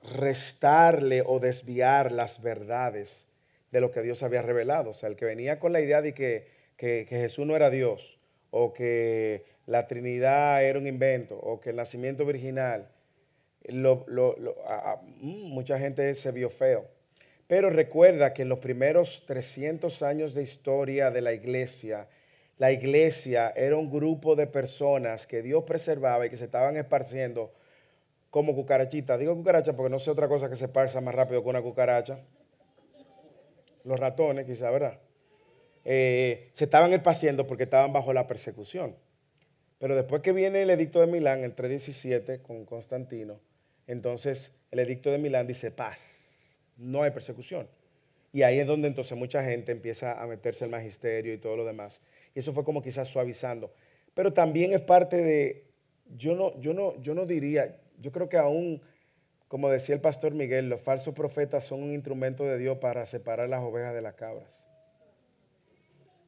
Speaker 1: restarle o desviar las verdades de lo que Dios había revelado. O sea, el que venía con la idea de que Jesús no era Dios, o que la Trinidad era un invento, o que el nacimiento virginal, mucha gente se vio feo. Pero recuerda que en los primeros 300 años de historia de la iglesia, la iglesia era un grupo de personas que Dios preservaba y que se estaban esparciendo como cucarachitas. Digo cucaracha porque no sé otra cosa que se esparza más rápido que una cucaracha. Los ratones, quizá, ¿verdad? Se estaban esparciendo porque estaban bajo la persecución. Pero después que viene el edicto de Milán, el 317, con Constantino, entonces el edicto de Milán dice paz, no hay persecución. Y ahí es donde entonces mucha gente empieza a meterse al magisterio y todo lo demás. Y eso fue como quizás suavizando. Pero también es parte de, yo no diría, yo creo que aún, como decía el pastor Miguel, los falsos profetas son un instrumento de Dios para separar las ovejas de las cabras.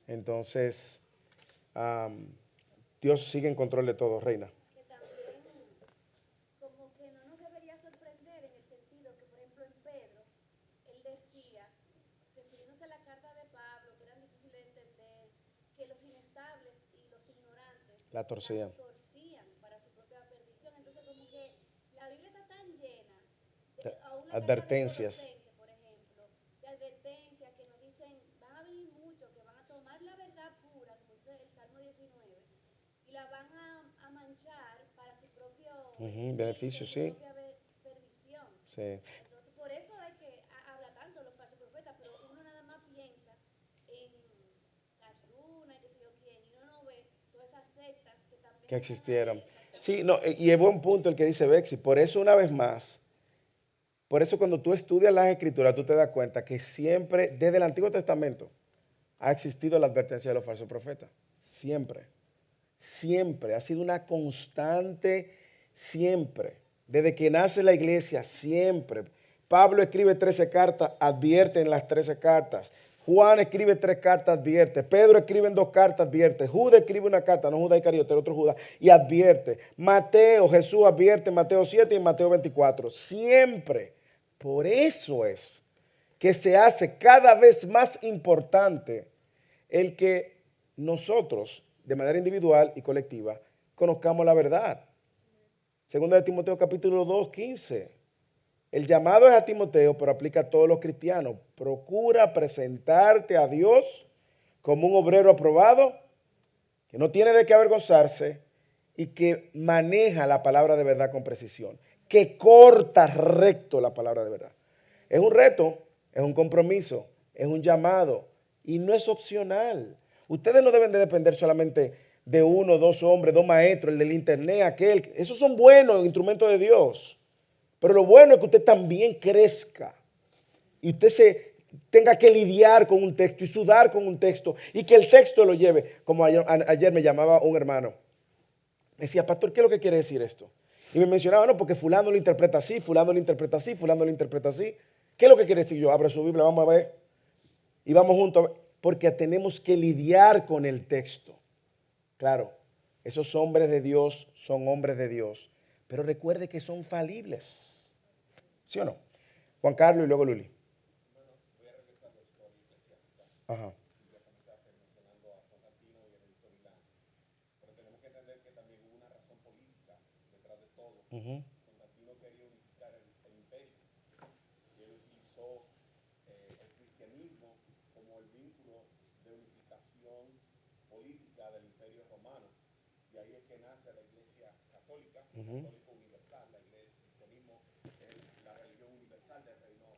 Speaker 1: Entonces, Dios sigue en control de todo, reina.
Speaker 2: Que también como que no nos debería sorprender en el sentido que, por ejemplo, en Pedro, él decía, refiriéndose a la carta de Pablo, que eran difíciles de entender, que los inestables y los ignorantes
Speaker 1: La torcían.
Speaker 2: las torcían para su propia perdición. Entonces, como que la Biblia está tan llena
Speaker 1: De
Speaker 2: de aún la
Speaker 1: advertencias.
Speaker 2: carta de Colosenses, por ejemplo, de advertencias que nos dicen, van a venir muchos que van a tomar la verdad pura, como dice el Salmo 19, y la van a manchar para su propio
Speaker 1: beneficio,
Speaker 2: su
Speaker 1: sí.
Speaker 2: propia perdición.
Speaker 1: Sí.
Speaker 2: Entonces, por eso es que habla tanto de los falsos profetas, pero uno nada más piensa en las runas y qué sé yo quién, y uno no ve todas esas sectas que también
Speaker 1: Que
Speaker 2: están
Speaker 1: existieron.
Speaker 2: ahí,
Speaker 1: Sí, no, y es buen punto el que dice Bexi. Por eso, una vez más, por eso cuando tú estudias las escrituras, tú te das cuenta que siempre, desde el Antiguo Testamento, ha existido la advertencia de los falsos profetas. Siempre. Siempre. Ha sido una constante, siempre. Desde que nace la iglesia, siempre. Pablo escribe 13 cartas, advierte en las 13 cartas. Juan escribe 3 cartas, advierte. Pedro escribe en 2 cartas, advierte. Judas escribe una carta, no Judas Iscariote, el otro Judas, y advierte. Mateo, Jesús advierte en Mateo 7 y en Mateo 24. Siempre. Por eso es que se hace cada vez más importante el que nosotros, de manera individual y colectiva, conozcamos la verdad. Segunda de Timoteo capítulo 2, 15. El llamado es a Timoteo, pero aplica a todos los cristianos. Procura presentarte a Dios como un obrero aprobado, que no tiene de qué avergonzarse y que maneja la palabra de verdad con precisión, que corta recto la palabra de verdad. Es un reto, es un compromiso, es un llamado y no es opcional. Ustedes no deben de depender solamente de uno, dos hombres, dos maestros, el del internet, aquel. Esos son buenos instrumentos de Dios. Pero lo bueno es que usted también crezca y usted se tenga que lidiar con un texto y sudar con un texto y que el texto lo lleve. Como ayer me llamaba un hermano. Me decía, pastor, ¿qué es lo que quiere decir esto? Y me mencionaba, no, porque fulano lo interpreta así, fulano lo interpreta así, fulano lo interpreta así. ¿Qué es lo que quiere decir yo? Abre su Biblia, vamos a ver. Y vamos juntos a ver. Porque tenemos que lidiar con el texto. Claro, esos hombres de Dios son hombres de Dios. Pero recuerde que son falibles. ¿Sí o no? Juan Carlos y luego Luli. Ajá. Uh-huh.
Speaker 3: Constantino quería unificar el imperio y él utilizó el cristianismo como el vínculo de unificación política del imperio romano. Y ahí es que nace la iglesia católica, católico universal. El cristianismo es la religión universal del reino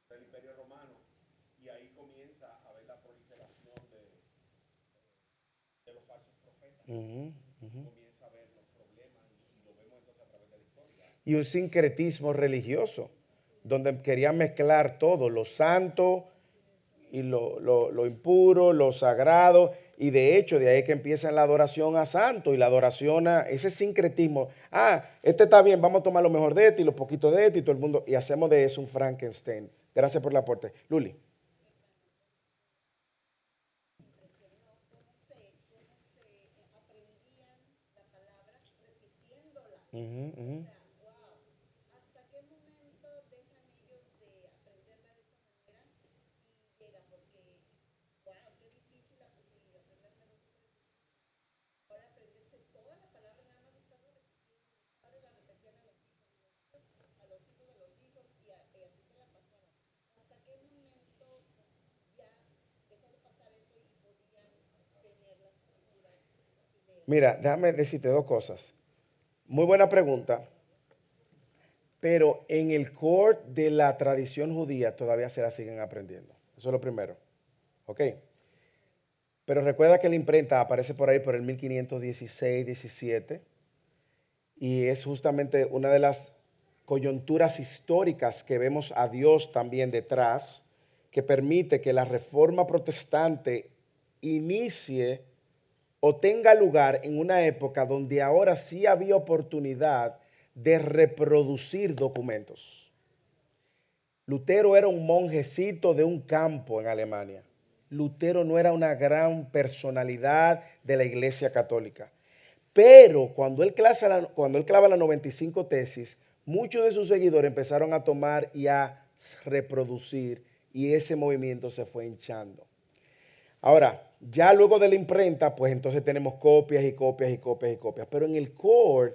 Speaker 3: del imperio romano. Y ahí comienza a ver la proliferación de los falsos profetas. Comienza a ver los problemas y lo vemos entonces a través de la historia.
Speaker 1: Y un sincretismo religioso, donde querían mezclar todo, lo santo y lo impuro, lo sagrado, y de hecho de ahí que empieza la adoración a santo y la adoración a ese sincretismo. Este está bien, vamos a tomar lo mejor de este y lo poquito de este y todo el mundo, y hacemos de eso un Frankenstein. Gracias por el aporte. Luli.
Speaker 2: ¿Hasta qué momento dejan ellos de aprenderla de esa manera y llega? Porque, wow, qué difícil aprenderme ahora aprenderse toda la palabra, nada más estarlo repitiendo. Mis padres la repetían a los hijos de los hijos de los hijos y así se la pasaban. ¿Hasta qué momento ya dejó de pasar eso y podían
Speaker 1: Mira, déjame decirte dos cosas. Muy buena pregunta, pero en el core de la tradición judía todavía se la siguen aprendiendo. Eso es lo primero. ¿Ok? Pero recuerda que la imprenta aparece por ahí por el 1516, 17, y es justamente una de las coyunturas históricas que vemos a Dios también detrás, que permite que la reforma protestante inicie o tenga lugar en una época donde ahora sí había oportunidad de reproducir documentos. Lutero era un monjecito de un campo en Alemania. Lutero no era una gran personalidad de la Iglesia Católica. Pero cuando él clava la 95 tesis, muchos de sus seguidores empezaron a tomar y a reproducir, y ese movimiento se fue hinchando. Ahora, ya luego de la imprenta, pues entonces tenemos copias y copias y copias y copias. Pero en el core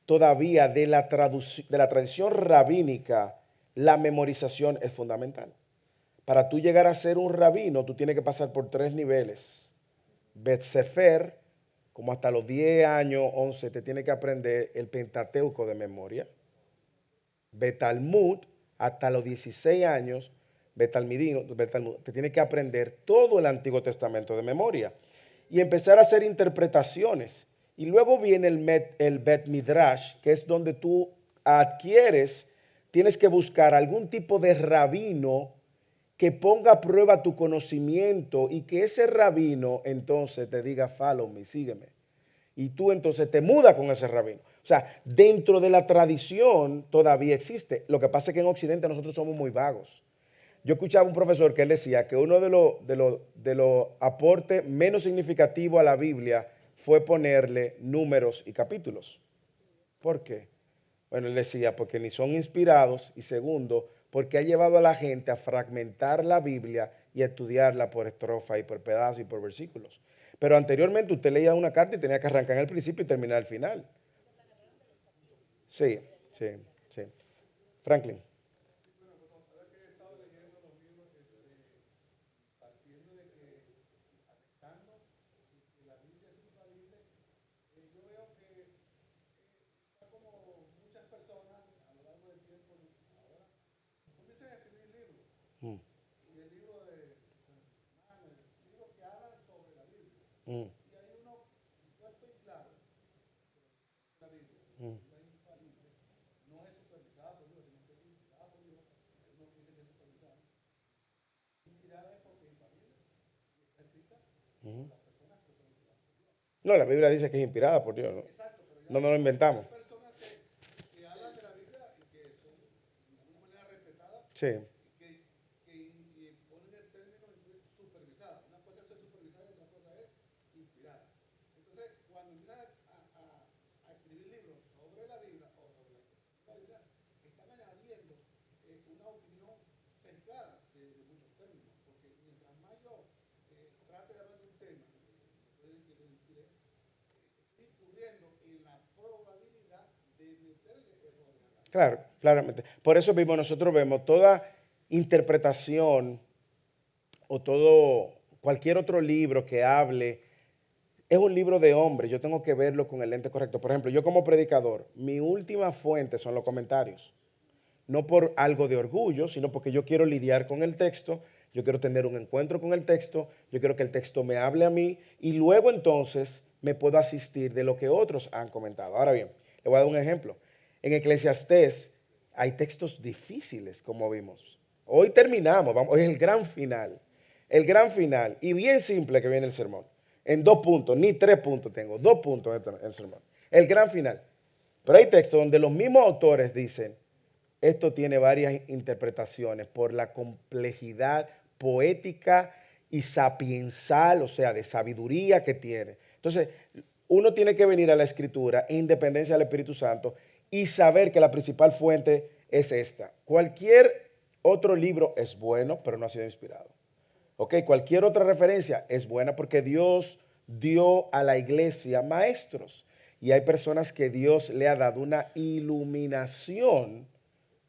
Speaker 1: todavía de la tradición rabínica, la memorización es fundamental. Para tú llegar a ser un rabino, tú tienes que pasar por 3 niveles. Bet Sefer, como hasta los 10 años, 11, te tienes que aprender el Pentateuco de memoria. Bet Talmud, hasta los 16 años, te tienes que aprender todo el Antiguo Testamento de memoria y empezar a hacer interpretaciones. Y luego viene el Bet Midrash, que es donde tú adquieres, tienes que buscar algún tipo de rabino que ponga a prueba tu conocimiento y que ese rabino entonces te diga, follow me, sígueme. Y tú entonces te mudas con ese rabino. O sea, dentro de la tradición todavía existe. Lo que pasa es que en Occidente nosotros somos muy vagos. Yo escuchaba a un profesor que él decía que uno de los aportes menos significativos a la Biblia fue ponerle números y capítulos. ¿Por qué? Bueno, él decía, porque ni son inspirados, y segundo, porque ha llevado a la gente a fragmentar la Biblia y a estudiarla por estrofa y por pedazos y por versículos. Pero anteriormente usted leía una carta y tenía que arrancar en el principio y terminar al final. Sí, sí, sí. Franklin. Mm, mm, mm. Ujú. No, la Biblia dice que es inspirada por Dios, ¿no? No nos lo inventamos. Sí. Claro, claramente. Por eso mismo nosotros vemos toda interpretación o todo, cualquier otro libro que hable, es un libro de hombre, yo tengo que verlo con el lente correcto. Por ejemplo, yo como predicador, mi última fuente son los comentarios. No por algo de orgullo, sino porque yo quiero lidiar con el texto, yo quiero tener un encuentro con el texto, yo quiero que el texto me hable a mí y luego entonces me puedo asistir de lo que otros han comentado. Ahora bien, le voy a dar un ejemplo. En Eclesiastés hay textos difíciles, como vimos. Hoy terminamos, vamos, hoy es el gran final y bien simple que viene el sermón. En 2 puntos, ni 3 puntos tengo, 2 puntos en el sermón. El gran final. Pero hay textos donde los mismos autores dicen, esto tiene varias interpretaciones por la complejidad poética y sapiensal, o sea, de sabiduría que tiene. Entonces, uno tiene que venir a la Escritura en independencia del Espíritu Santo y saber que la principal fuente es esta. Cualquier otro libro es bueno, pero no ha sido inspirado. ¿Ok? Cualquier otra referencia es buena porque Dios dio a la iglesia maestros y hay personas que Dios le ha dado una iluminación,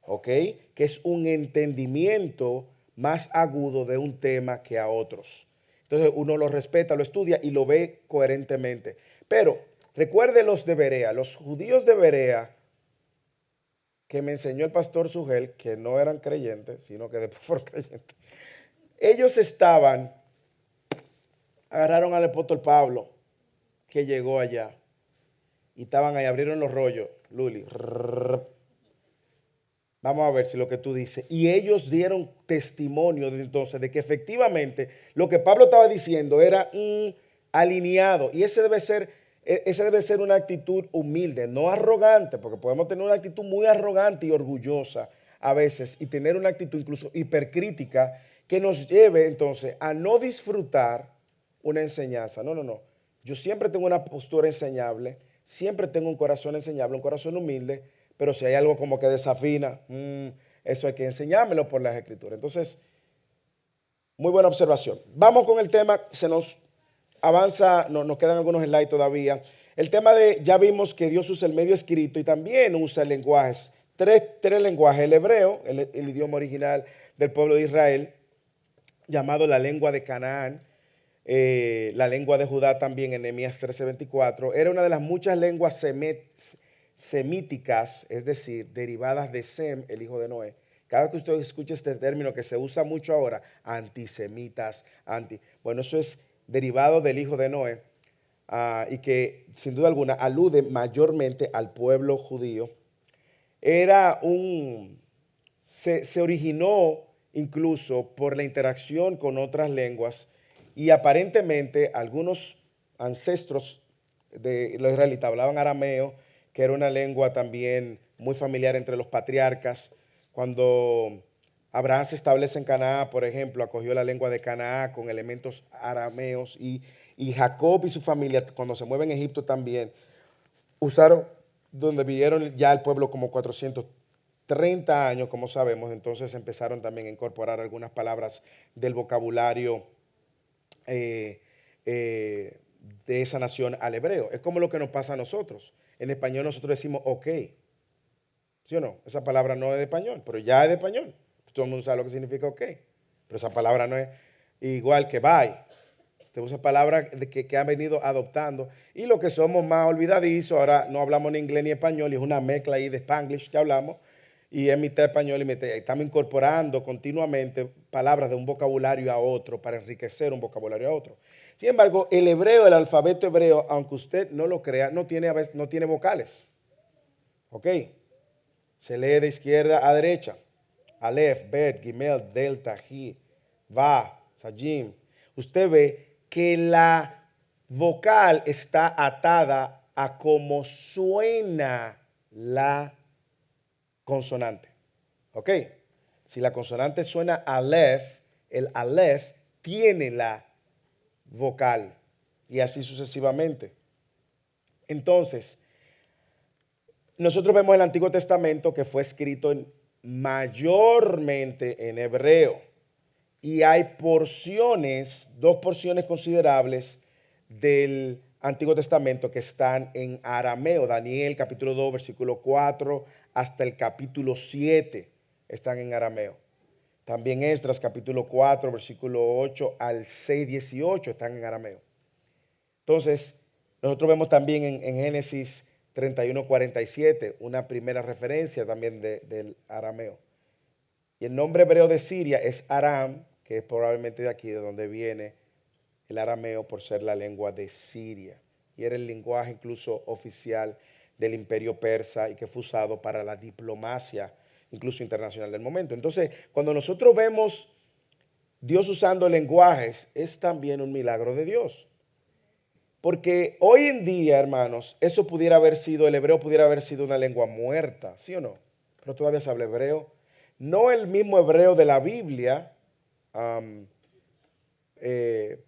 Speaker 1: ¿ok? Que es un entendimiento más agudo de un tema que a otros. Entonces uno lo respeta, lo estudia y lo ve coherentemente. Pero recuerde los de Berea, los judíos de Berea, que me enseñó el pastor Sugel, que no eran creyentes, sino que después fueron creyentes. Ellos agarraron al apóstol Pablo, que llegó allá, y estaban ahí, abrieron los rollos, Luli. Vamos a ver si lo que tú dices. Y ellos dieron testimonio de entonces de que efectivamente lo que Pablo estaba diciendo era alineado. Y esa debe ser una actitud humilde, no arrogante, porque podemos tener una actitud muy arrogante y orgullosa a veces y tener una actitud incluso hipercrítica que nos lleve entonces a no disfrutar una enseñanza. No, no, no. Yo siempre tengo una postura enseñable, siempre tengo un corazón enseñable, un corazón humilde, pero si hay algo como que desafina, eso hay que enseñármelo por las escrituras. Entonces, muy buena observación. Vamos con el tema, se nos avanza, nos quedan algunos slides todavía. El tema ya vimos que Dios usa el medio escrito y también usa lenguajes, tres lenguajes, el hebreo, el idioma original del pueblo de Israel, llamado la lengua de Canaán, la lengua de Judá también en Nehemías 13:24, era una de las muchas lenguas semíticas, es decir, derivadas de Sem, el hijo de Noé. Cada vez que usted escucha este término que se usa mucho ahora, antisemitas, bueno, eso es derivado del hijo de Noé y que sin duda alguna alude mayormente al pueblo judío. Se originó incluso por la interacción con otras lenguas y aparentemente algunos ancestros de los israelitas hablaban arameo, que era una lengua también muy familiar entre los patriarcas. Cuando Abraham se establece en Canaán, por ejemplo, acogió la lengua de Canaán con elementos arameos y Jacob y su familia, cuando se mueven en Egipto también, usaron, donde vivieron ya el pueblo como 430 años, como sabemos, entonces empezaron también a incorporar algunas palabras del vocabulario de esa nación al hebreo. Es como lo que nos pasa a nosotros. En español nosotros decimos ok. ¿Sí o no? Esa palabra no es de español, pero ya es de español. Todo el mundo sabe lo que significa ok. Pero esa palabra no es igual que bye. Te usa palabras que han venido adoptando. Y lo que somos más olvidadizos, ahora no hablamos ni inglés ni español, y es una mezcla ahí de Spanglish que hablamos, y es mitad español y mitad. Estamos incorporando continuamente palabras de un vocabulario a otro para enriquecer un vocabulario a otro. Sin embargo, el hebreo, el alfabeto hebreo, aunque usted no lo crea, no tiene vocales. ¿Ok? Se lee de izquierda a derecha. Aleph, Bet, Gimel, Delta, Hi, Va, Sajim. Usted ve que la vocal está atada a cómo suena la consonante. ¿Ok? Si la consonante suena Aleph, el Aleph tiene la vocal y así sucesivamente. Entonces, nosotros vemos el Antiguo Testamento que fue escrito mayormente en hebreo y hay dos porciones considerables del Antiguo Testamento que están en arameo. Daniel capítulo 2 versículo 4 hasta el capítulo 7 están en arameo. También Esdras capítulo 4 versículo 8 al 6:18 están en arameo. Entonces, nosotros vemos también en Génesis 31:47 una primera referencia también del arameo. Y el nombre hebreo de Siria es Aram, que es probablemente de aquí, de donde viene el arameo por ser la lengua de Siria. Y era el lenguaje incluso oficial del imperio persa y que fue usado para la diplomacia incluso internacional del momento. Entonces, cuando nosotros vemos Dios usando lenguajes, es también un milagro de Dios. Porque hoy en día, hermanos, el hebreo pudiera haber sido una lengua muerta, ¿sí o no? Pero todavía se habla hebreo. No el mismo hebreo de la Biblia,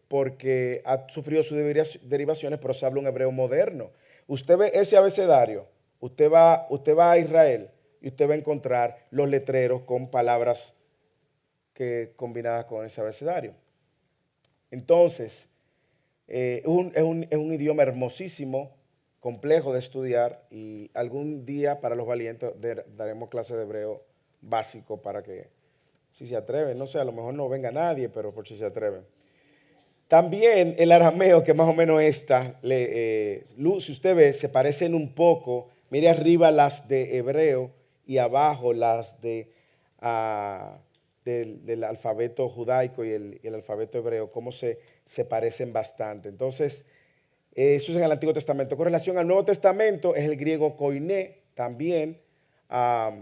Speaker 1: porque ha sufrido sus derivaciones, pero se habla un hebreo moderno. Usted ve ese abecedario, usted va a Israel y usted va a encontrar los letreros con palabras combinadas con ese abecedario. Entonces, es un idioma hermosísimo, complejo de estudiar y algún día para los valientes daremos clase de hebreo básico para que, si se atreven, no sé, a lo mejor no venga nadie, pero por si se atreven. También el arameo, que más o menos esta, si usted ve, se parecen un poco. Mire arriba las de hebreo y abajo las del alfabeto judaico y el alfabeto hebreo, cómo se parecen bastante. Entonces, eso es en el Antiguo Testamento. Con relación al Nuevo Testamento, es el griego koiné también.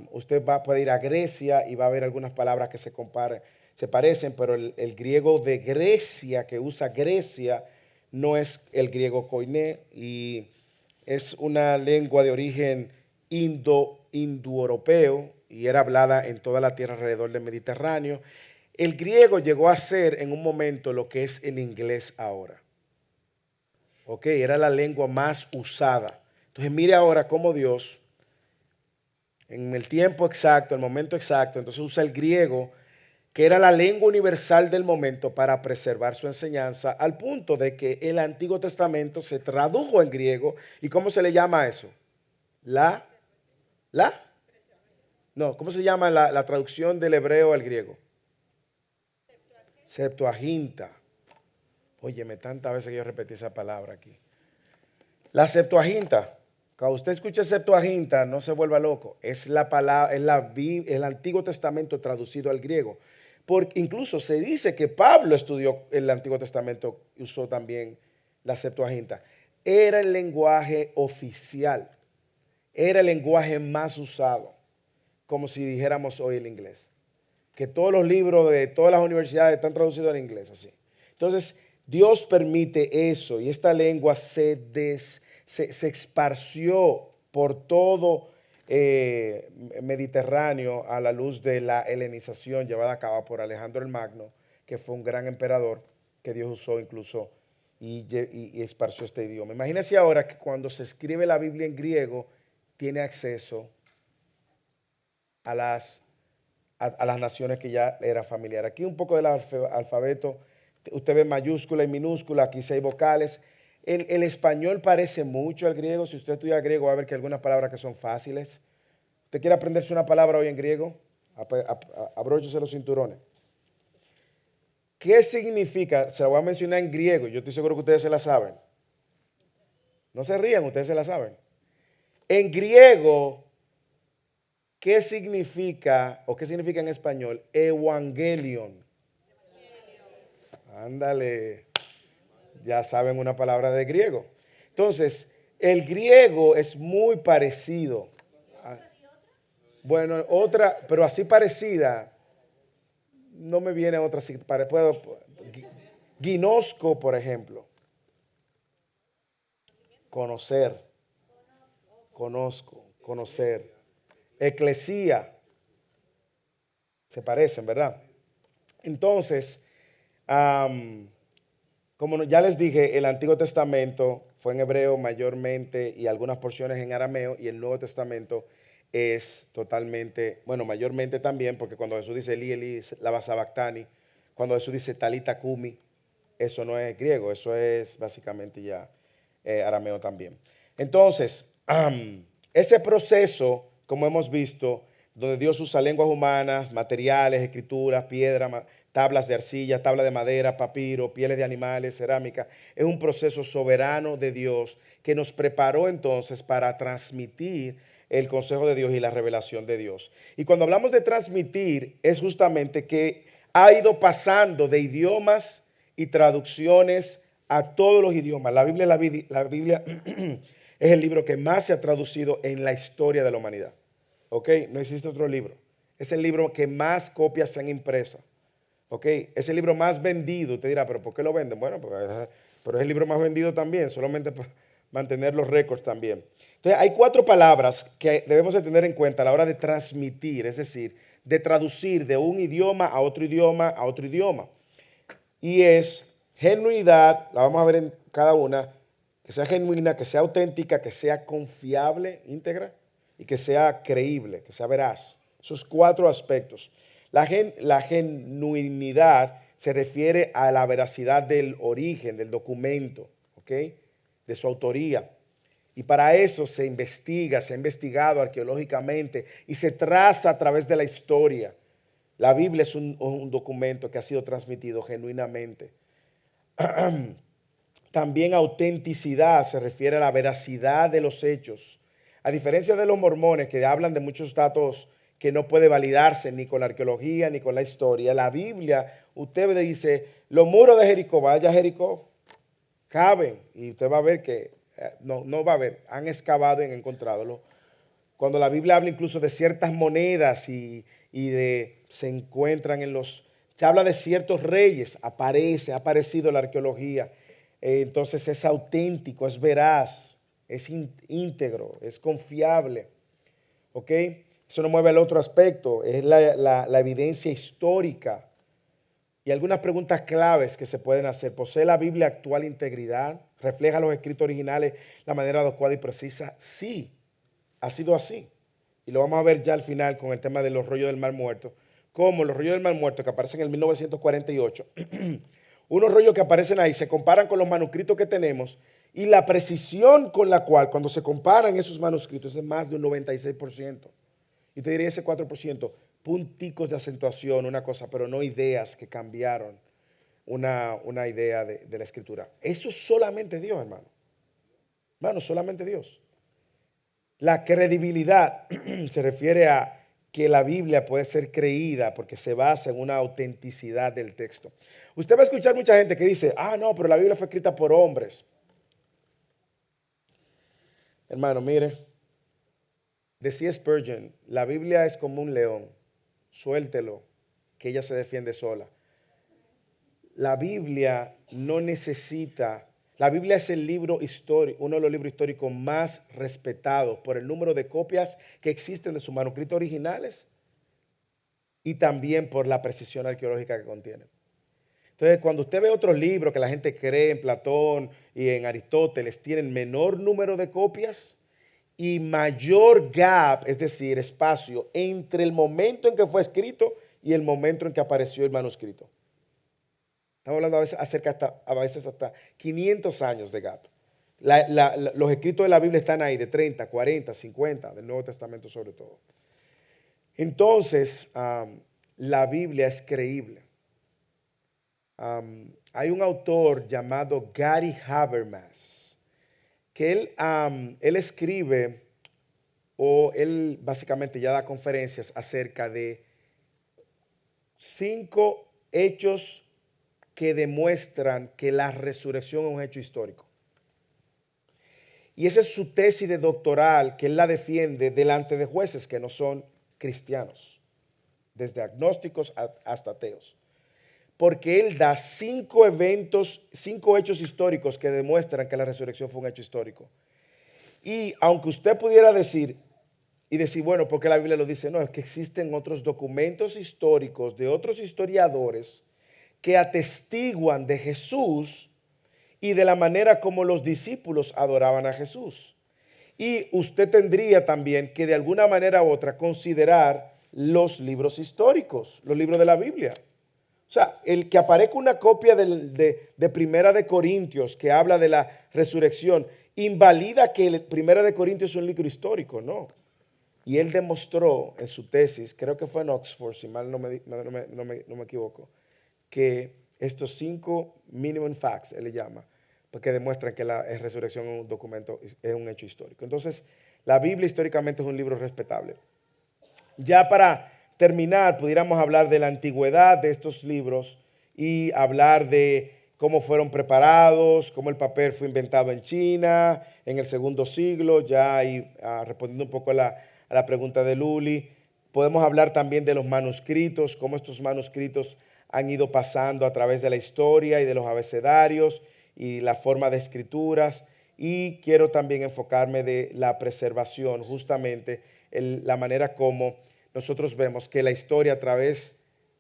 Speaker 1: Usted puede ir a Grecia y va a ver algunas palabras que se parecen, pero el griego de Grecia, que usa Grecia, no es el griego koiné, y es una lengua de origen indoeuropeo y era hablada en toda la tierra alrededor del Mediterráneo. El griego llegó a ser en un momento lo que es el inglés ahora. Ok, era la lengua más usada. Entonces mire ahora cómo Dios, en el tiempo exacto, el momento exacto, entonces usa el griego, que era la lengua universal del momento, para preservar su enseñanza, al punto de que el Antiguo Testamento se tradujo en griego. ¿Y cómo se le llama eso? No, ¿cómo se llama la traducción del hebreo al griego? Septuaginta. Óyeme, tantas veces que yo repetí esa palabra aquí. La Septuaginta. Cuando usted escucha Septuaginta, no se vuelva loco. Es la palabra, el Antiguo Testamento traducido al griego. Porque incluso se dice que Pablo estudió el Antiguo Testamento y usó también la Septuaginta. Era el lenguaje oficial. Era el lenguaje más usado. Como si dijéramos hoy el inglés. Que todos los libros de todas las universidades están traducidos al inglés, así. Entonces, Dios permite eso, y esta lengua se esparció por todo Mediterráneo a la luz de la helenización llevada a cabo por Alejandro el Magno, que fue un gran emperador que Dios usó incluso y esparció este idioma. Imagínense ahora que cuando se escribe la Biblia en griego, tiene acceso a las naciones que ya era familiar. Aquí un poco del alfabeto, usted ve mayúscula y minúscula, aquí 6 vocales. El español parece mucho al griego. Si usted estudia griego va a ver que hay algunas palabras que son fáciles. ¿Usted quiere aprenderse una palabra hoy en griego? Abróchese los cinturones. ¿Qué significa? Se la voy a mencionar en griego. Yo estoy seguro que ustedes se la saben. No se rían, ustedes se la saben. En griego, ¿qué significa o qué significa en español? Evangelion. Ándale, ya saben una palabra de griego. Entonces, el griego es muy parecido. Bueno, otra, pero así parecida, no me viene otra. Ginosco, por ejemplo. Conocer. Conozco, conocer. Eclesía. Se parecen, ¿verdad? Entonces, como ya les dije, el Antiguo Testamento fue en hebreo mayormente y algunas porciones en arameo, y el Nuevo Testamento es totalmente, bueno, mayormente también, porque cuando Jesús dice Eli, Eli, lama sabactani, cuando Jesús dice talita cumi, eso no es griego, eso es básicamente ya arameo también. Entonces, ese proceso, como hemos visto, donde Dios usa lenguas humanas, materiales, escrituras, piedra, tablas de arcilla, tabla de madera, papiro, pieles de animales, cerámica, es un proceso soberano de Dios que nos preparó entonces para transmitir el consejo de Dios y la revelación de Dios. Y cuando hablamos de transmitir, es justamente que ha ido pasando de idiomas y traducciones a todos los idiomas. La Biblia es el libro que más se ha traducido en la historia de la humanidad. ¿Ok? No existe otro libro. Es el libro que más copias se han impresas. ¿Ok? Es el libro más vendido. Usted dirá, ¿pero por qué lo venden? Bueno, pero es el libro más vendido también, solamente para mantener los récords también. Entonces, hay 4 palabras que debemos de tener en cuenta a la hora de transmitir, es decir, de traducir de un idioma a otro idioma a otro idioma. Y es genuinidad, la vamos a ver en cada una, que sea genuina, que sea auténtica, que sea confiable, íntegra, y que sea creíble, que sea veraz. Esos 4 aspectos. La genuinidad se refiere a la veracidad del origen, del documento, ¿ok? De su autoría. Y para eso se investiga, se ha investigado arqueológicamente y se traza a través de la historia. La Biblia es un documento que ha sido transmitido genuinamente. También autenticidad se refiere a la veracidad de los hechos. A diferencia de los mormones que hablan de muchos datos que no puede validarse ni con la arqueología ni con la historia, la Biblia, usted dice, los muros de Jericó, vaya a Jericó, caben y usted va a ver que, no va a ver, han excavado y han encontrado. Cuando la Biblia habla incluso de ciertas monedas y se encuentran se habla de ciertos reyes, ha aparecido la arqueología. Entonces es auténtico, es veraz, es íntegro, es confiable. ¿Ok? Eso nos mueve al otro aspecto, es la evidencia histórica. Y algunas preguntas claves que se pueden hacer. ¿Posee la Biblia actual integridad? ¿Refleja los escritos originales de la manera adecuada y precisa? Sí, ha sido así. Y lo vamos a ver ya al final con el tema de los rollos del Mar Muerto. Como los rollos del Mar Muerto que aparecen en el 1948, unos rollos que aparecen ahí se comparan con los manuscritos que tenemos y la precisión con la cual cuando se comparan esos manuscritos es más de un 96%. Y te diría ese 4%, punticos de acentuación, una cosa, pero no ideas que cambiaron una idea de la escritura. Eso es solamente Dios, hermano. Hermano, solamente Dios. La credibilidad se refiere a que la Biblia puede ser creída porque se basa en una autenticidad del texto. Usted va a escuchar mucha gente que dice, no, pero la Biblia fue escrita por hombres. Hermano, mire, decía Spurgeon, la Biblia es como un león, suéltelo, que ella se defiende sola. La Biblia no necesita, la Biblia es el libro histórico, uno de los libros históricos más respetados por el número de copias que existen de sus manuscritos originales y también por la precisión arqueológica que contienen. Entonces, cuando usted ve otros libros que la gente cree en Platón y en Aristóteles, tienen menor número de copias y mayor gap, es decir, espacio entre el momento en que fue escrito y el momento en que apareció el manuscrito. Estamos hablando a veces hasta 500 años de gap. Los escritos de la Biblia están ahí de 30, 40, 50, del Nuevo Testamento sobre todo. Entonces, la Biblia es creíble. Hay un autor llamado Gary Habermas, que él escribe, o él básicamente ya da conferencias acerca de 5 hechos que demuestran que la resurrección es un hecho histórico. Y esa es su tesis de doctoral, que él la defiende delante de jueces que no son cristianos, desde agnósticos hasta ateos. Porque él da 5 hechos históricos que demuestran que la resurrección fue un hecho histórico. Y aunque usted pudiera decir, bueno, ¿por qué la Biblia lo dice? No, es que existen otros documentos históricos de otros historiadores que atestiguan de Jesús y de la manera como los discípulos adoraban a Jesús. Y usted tendría también que de alguna manera u otra considerar los libros históricos, los libros de la Biblia. O sea, el que aparezca una copia de Primera de Corintios que habla de la resurrección, invalida que Primera de Corintios es un libro histórico, no. Y él demostró en su tesis, creo que fue en Oxford, si mal no me equivoco, que estos 5 minimum facts, él le llama, porque demuestran que la resurrección es un documento, es un hecho histórico. Entonces, la Biblia históricamente es un libro respetable. Ya para terminar, pudiéramos hablar de la antigüedad de estos libros y hablar de cómo fueron preparados, cómo el papel fue inventado en China en el segundo siglo, ya ahí respondiendo un poco a la pregunta de Luli. Podemos hablar también de los manuscritos, cómo estos manuscritos han ido pasando a través de la historia y de los abecedarios y la forma de escrituras. Y quiero también enfocarme de la preservación, justamente la manera como nosotros vemos que la historia a través,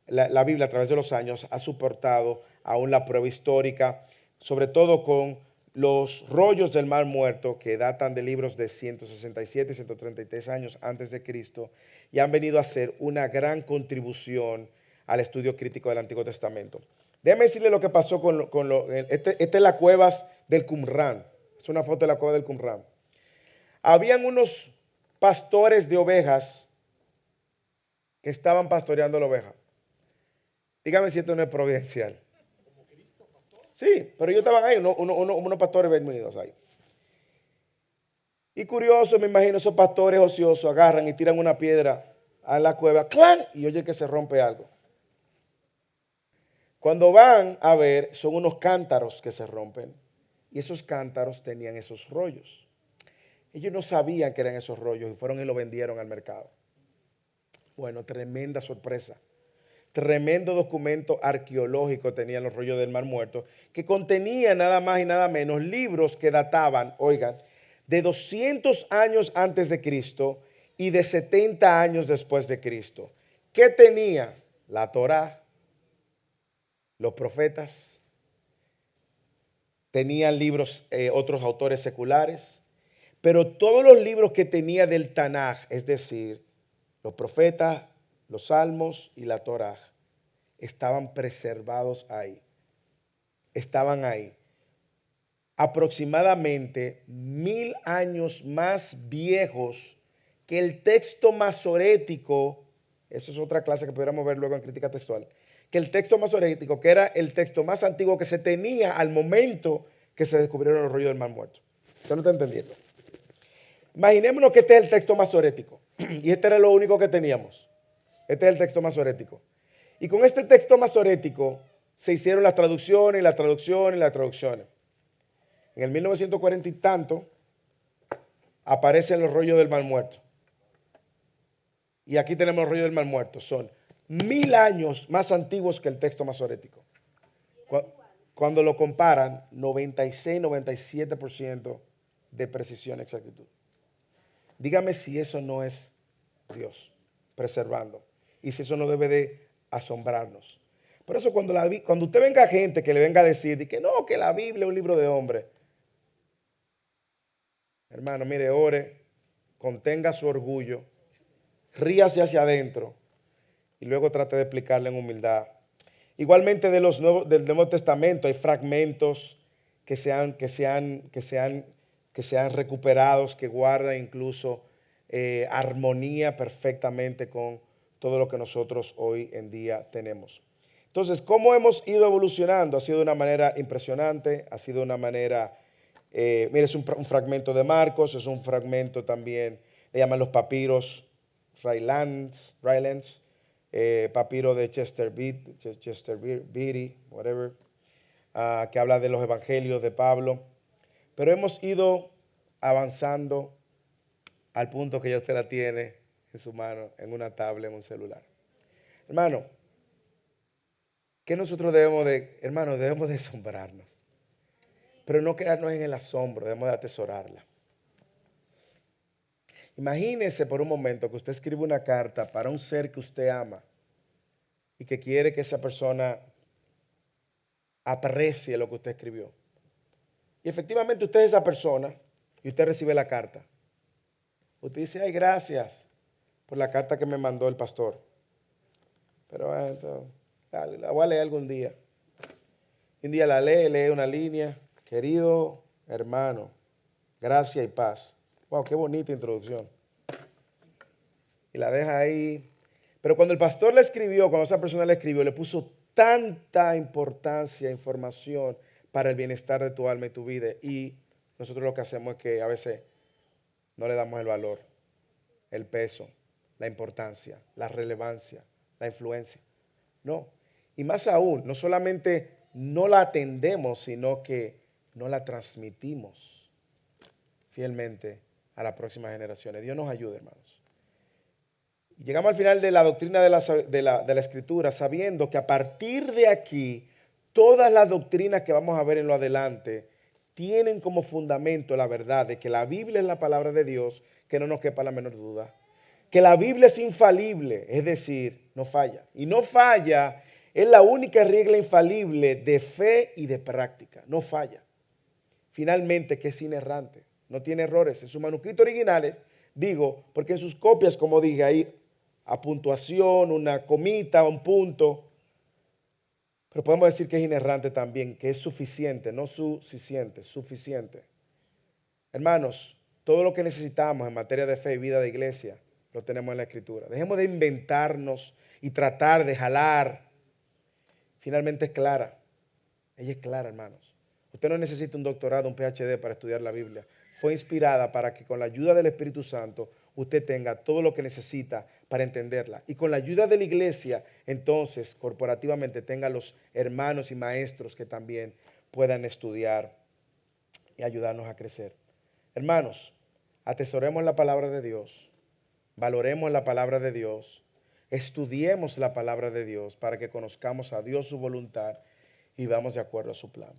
Speaker 1: la Biblia a través de los años ha soportado aún la prueba histórica, sobre todo con los rollos del Mar Muerto que datan de libros de 167 y 133 años antes de Cristo y han venido a ser una gran contribución al estudio crítico del Antiguo Testamento. Déjeme decirle lo que pasó esta es la cueva del Qumran. Es una foto de la cueva del Qumran. Habían unos pastores de ovejas que estaban pastoreando la oveja. Dígame si esto no es providencial. Sí, pero ellos estaban ahí, unos pastores bermudinos ahí. Y curioso, me imagino, esos pastores ociosos agarran y tiran una piedra a la cueva, ¡clan! Y oye que se rompe algo. Cuando van a ver, son unos cántaros que se rompen. Y esos cántaros tenían esos rollos. Ellos no sabían que eran esos rollos y fueron y lo vendieron al mercado. Bueno, tremenda sorpresa. Tremendo documento arqueológico tenían los rollos del Mar Muerto, que contenía nada más y nada menos libros que databan, oigan, de 200 años antes de Cristo y de 70 años después de Cristo. ¿Qué tenía? La Torá, los profetas, tenían libros, otros autores seculares, pero todos los libros que tenía del Tanaj, es decir, los profetas, los salmos y la Torá, estaban preservados ahí. Estaban ahí. Aproximadamente 1000 años más viejos que el texto masorético. Eso es otra clase que pudiéramos ver luego en crítica textual. Que el texto masorético, que era el texto más antiguo que se tenía al momento que se descubrieron los rollos del Mar Muerto. ¿Usted no está entendiendo? Imaginémonos que este es el texto masorético. Y este era lo único que teníamos. Este es el texto masorético. Y con este texto masorético se hicieron las traducciones y las traducciones y las traducciones. En el 1940 y tanto aparecen los rollos del Mar Muerto. Y aquí tenemos los rollos del Mar Muerto. Son 1000 años más antiguos que el texto masorético. Cuando lo comparan, 96-97% de precisión y exactitud. Dígame si eso no es Dios preservando. Y si eso no debe de asombrarnos. Por eso cuando usted venga gente que le venga a decir que no, que la Biblia es un libro de hombre. Hermano, mire, ore, contenga su orgullo, ríase hacia adentro y luego trate de explicarle en humildad. Igualmente del Nuevo Testamento hay fragmentos que se han recuperados, que guardan incluso armonía perfectamente con todo lo que nosotros hoy en día tenemos. Entonces, ¿cómo hemos ido evolucionando? Ha sido de una manera impresionante, ha sido de una manera, mire, es un fragmento de Marcos, es un fragmento también, le llaman los papiros Rylands, papiro de Chester Beatty, whatever, que habla de los evangelios de Pablo. Pero hemos ido avanzando al punto que ya usted la tiene en su mano, en una tablet, en un celular. Hermano, ¿qué nosotros debemos de asombrarnos? Pero no quedarnos en el asombro, debemos de atesorarla. Imagínese por un momento que usted escribe una carta para un ser que usted ama y que quiere que esa persona aprecie lo que usted escribió. Y efectivamente usted es esa persona y usted recibe la carta. Usted dice, ay, gracias por la carta que me mandó el pastor. Pero la voy a leer algún día. Y un día la lee una línea. Querido hermano, gracia y paz. Wow, qué bonita introducción. Y la deja ahí. Pero cuando el pastor le escribió, cuando esa persona le escribió, le puso tanta importancia, información para el bienestar de tu alma y tu vida. Y nosotros lo que hacemos es que a veces no le damos el valor, el peso, la importancia, la relevancia, la influencia. No. Y más aún, no solamente no la atendemos, sino que no la transmitimos fielmente a las próximas generaciones. Dios nos ayude, hermanos. Y llegamos al final de la doctrina de la Escritura, sabiendo que a partir de aquí, todas las doctrinas que vamos a ver en lo adelante tienen como fundamento la verdad de que la Biblia es la palabra de Dios, que no nos quepa la menor duda. Que la Biblia es infalible, es decir, no falla. Y no falla es la única regla infalible de fe y de práctica. No falla. Finalmente, que es inerrante, no tiene errores. En sus manuscritos originales, digo, porque en sus copias, como dije, hay a puntuación, una comita, un punto. Pero podemos decir que es inerrante también, que es suficiente, no suficiente, suficiente. Hermanos, todo lo que necesitamos en materia de fe y vida de iglesia, lo tenemos en la Escritura. Dejemos de inventarnos y tratar de jalar. Finalmente es clara, Ella es clara, hermanos. Usted no necesita un doctorado, un PhD para estudiar la Biblia. Fue inspirada para que con la ayuda del Espíritu Santo usted tenga todo lo que necesita para entenderla. Y con la ayuda de la iglesia, entonces, corporativamente, tenga los hermanos y maestros que también puedan estudiar y ayudarnos a crecer. Hermanos, atesoremos la palabra de Dios, valoremos la palabra de Dios, estudiemos la palabra de Dios para que conozcamos a Dios, su voluntad, y vamos de acuerdo a su plan.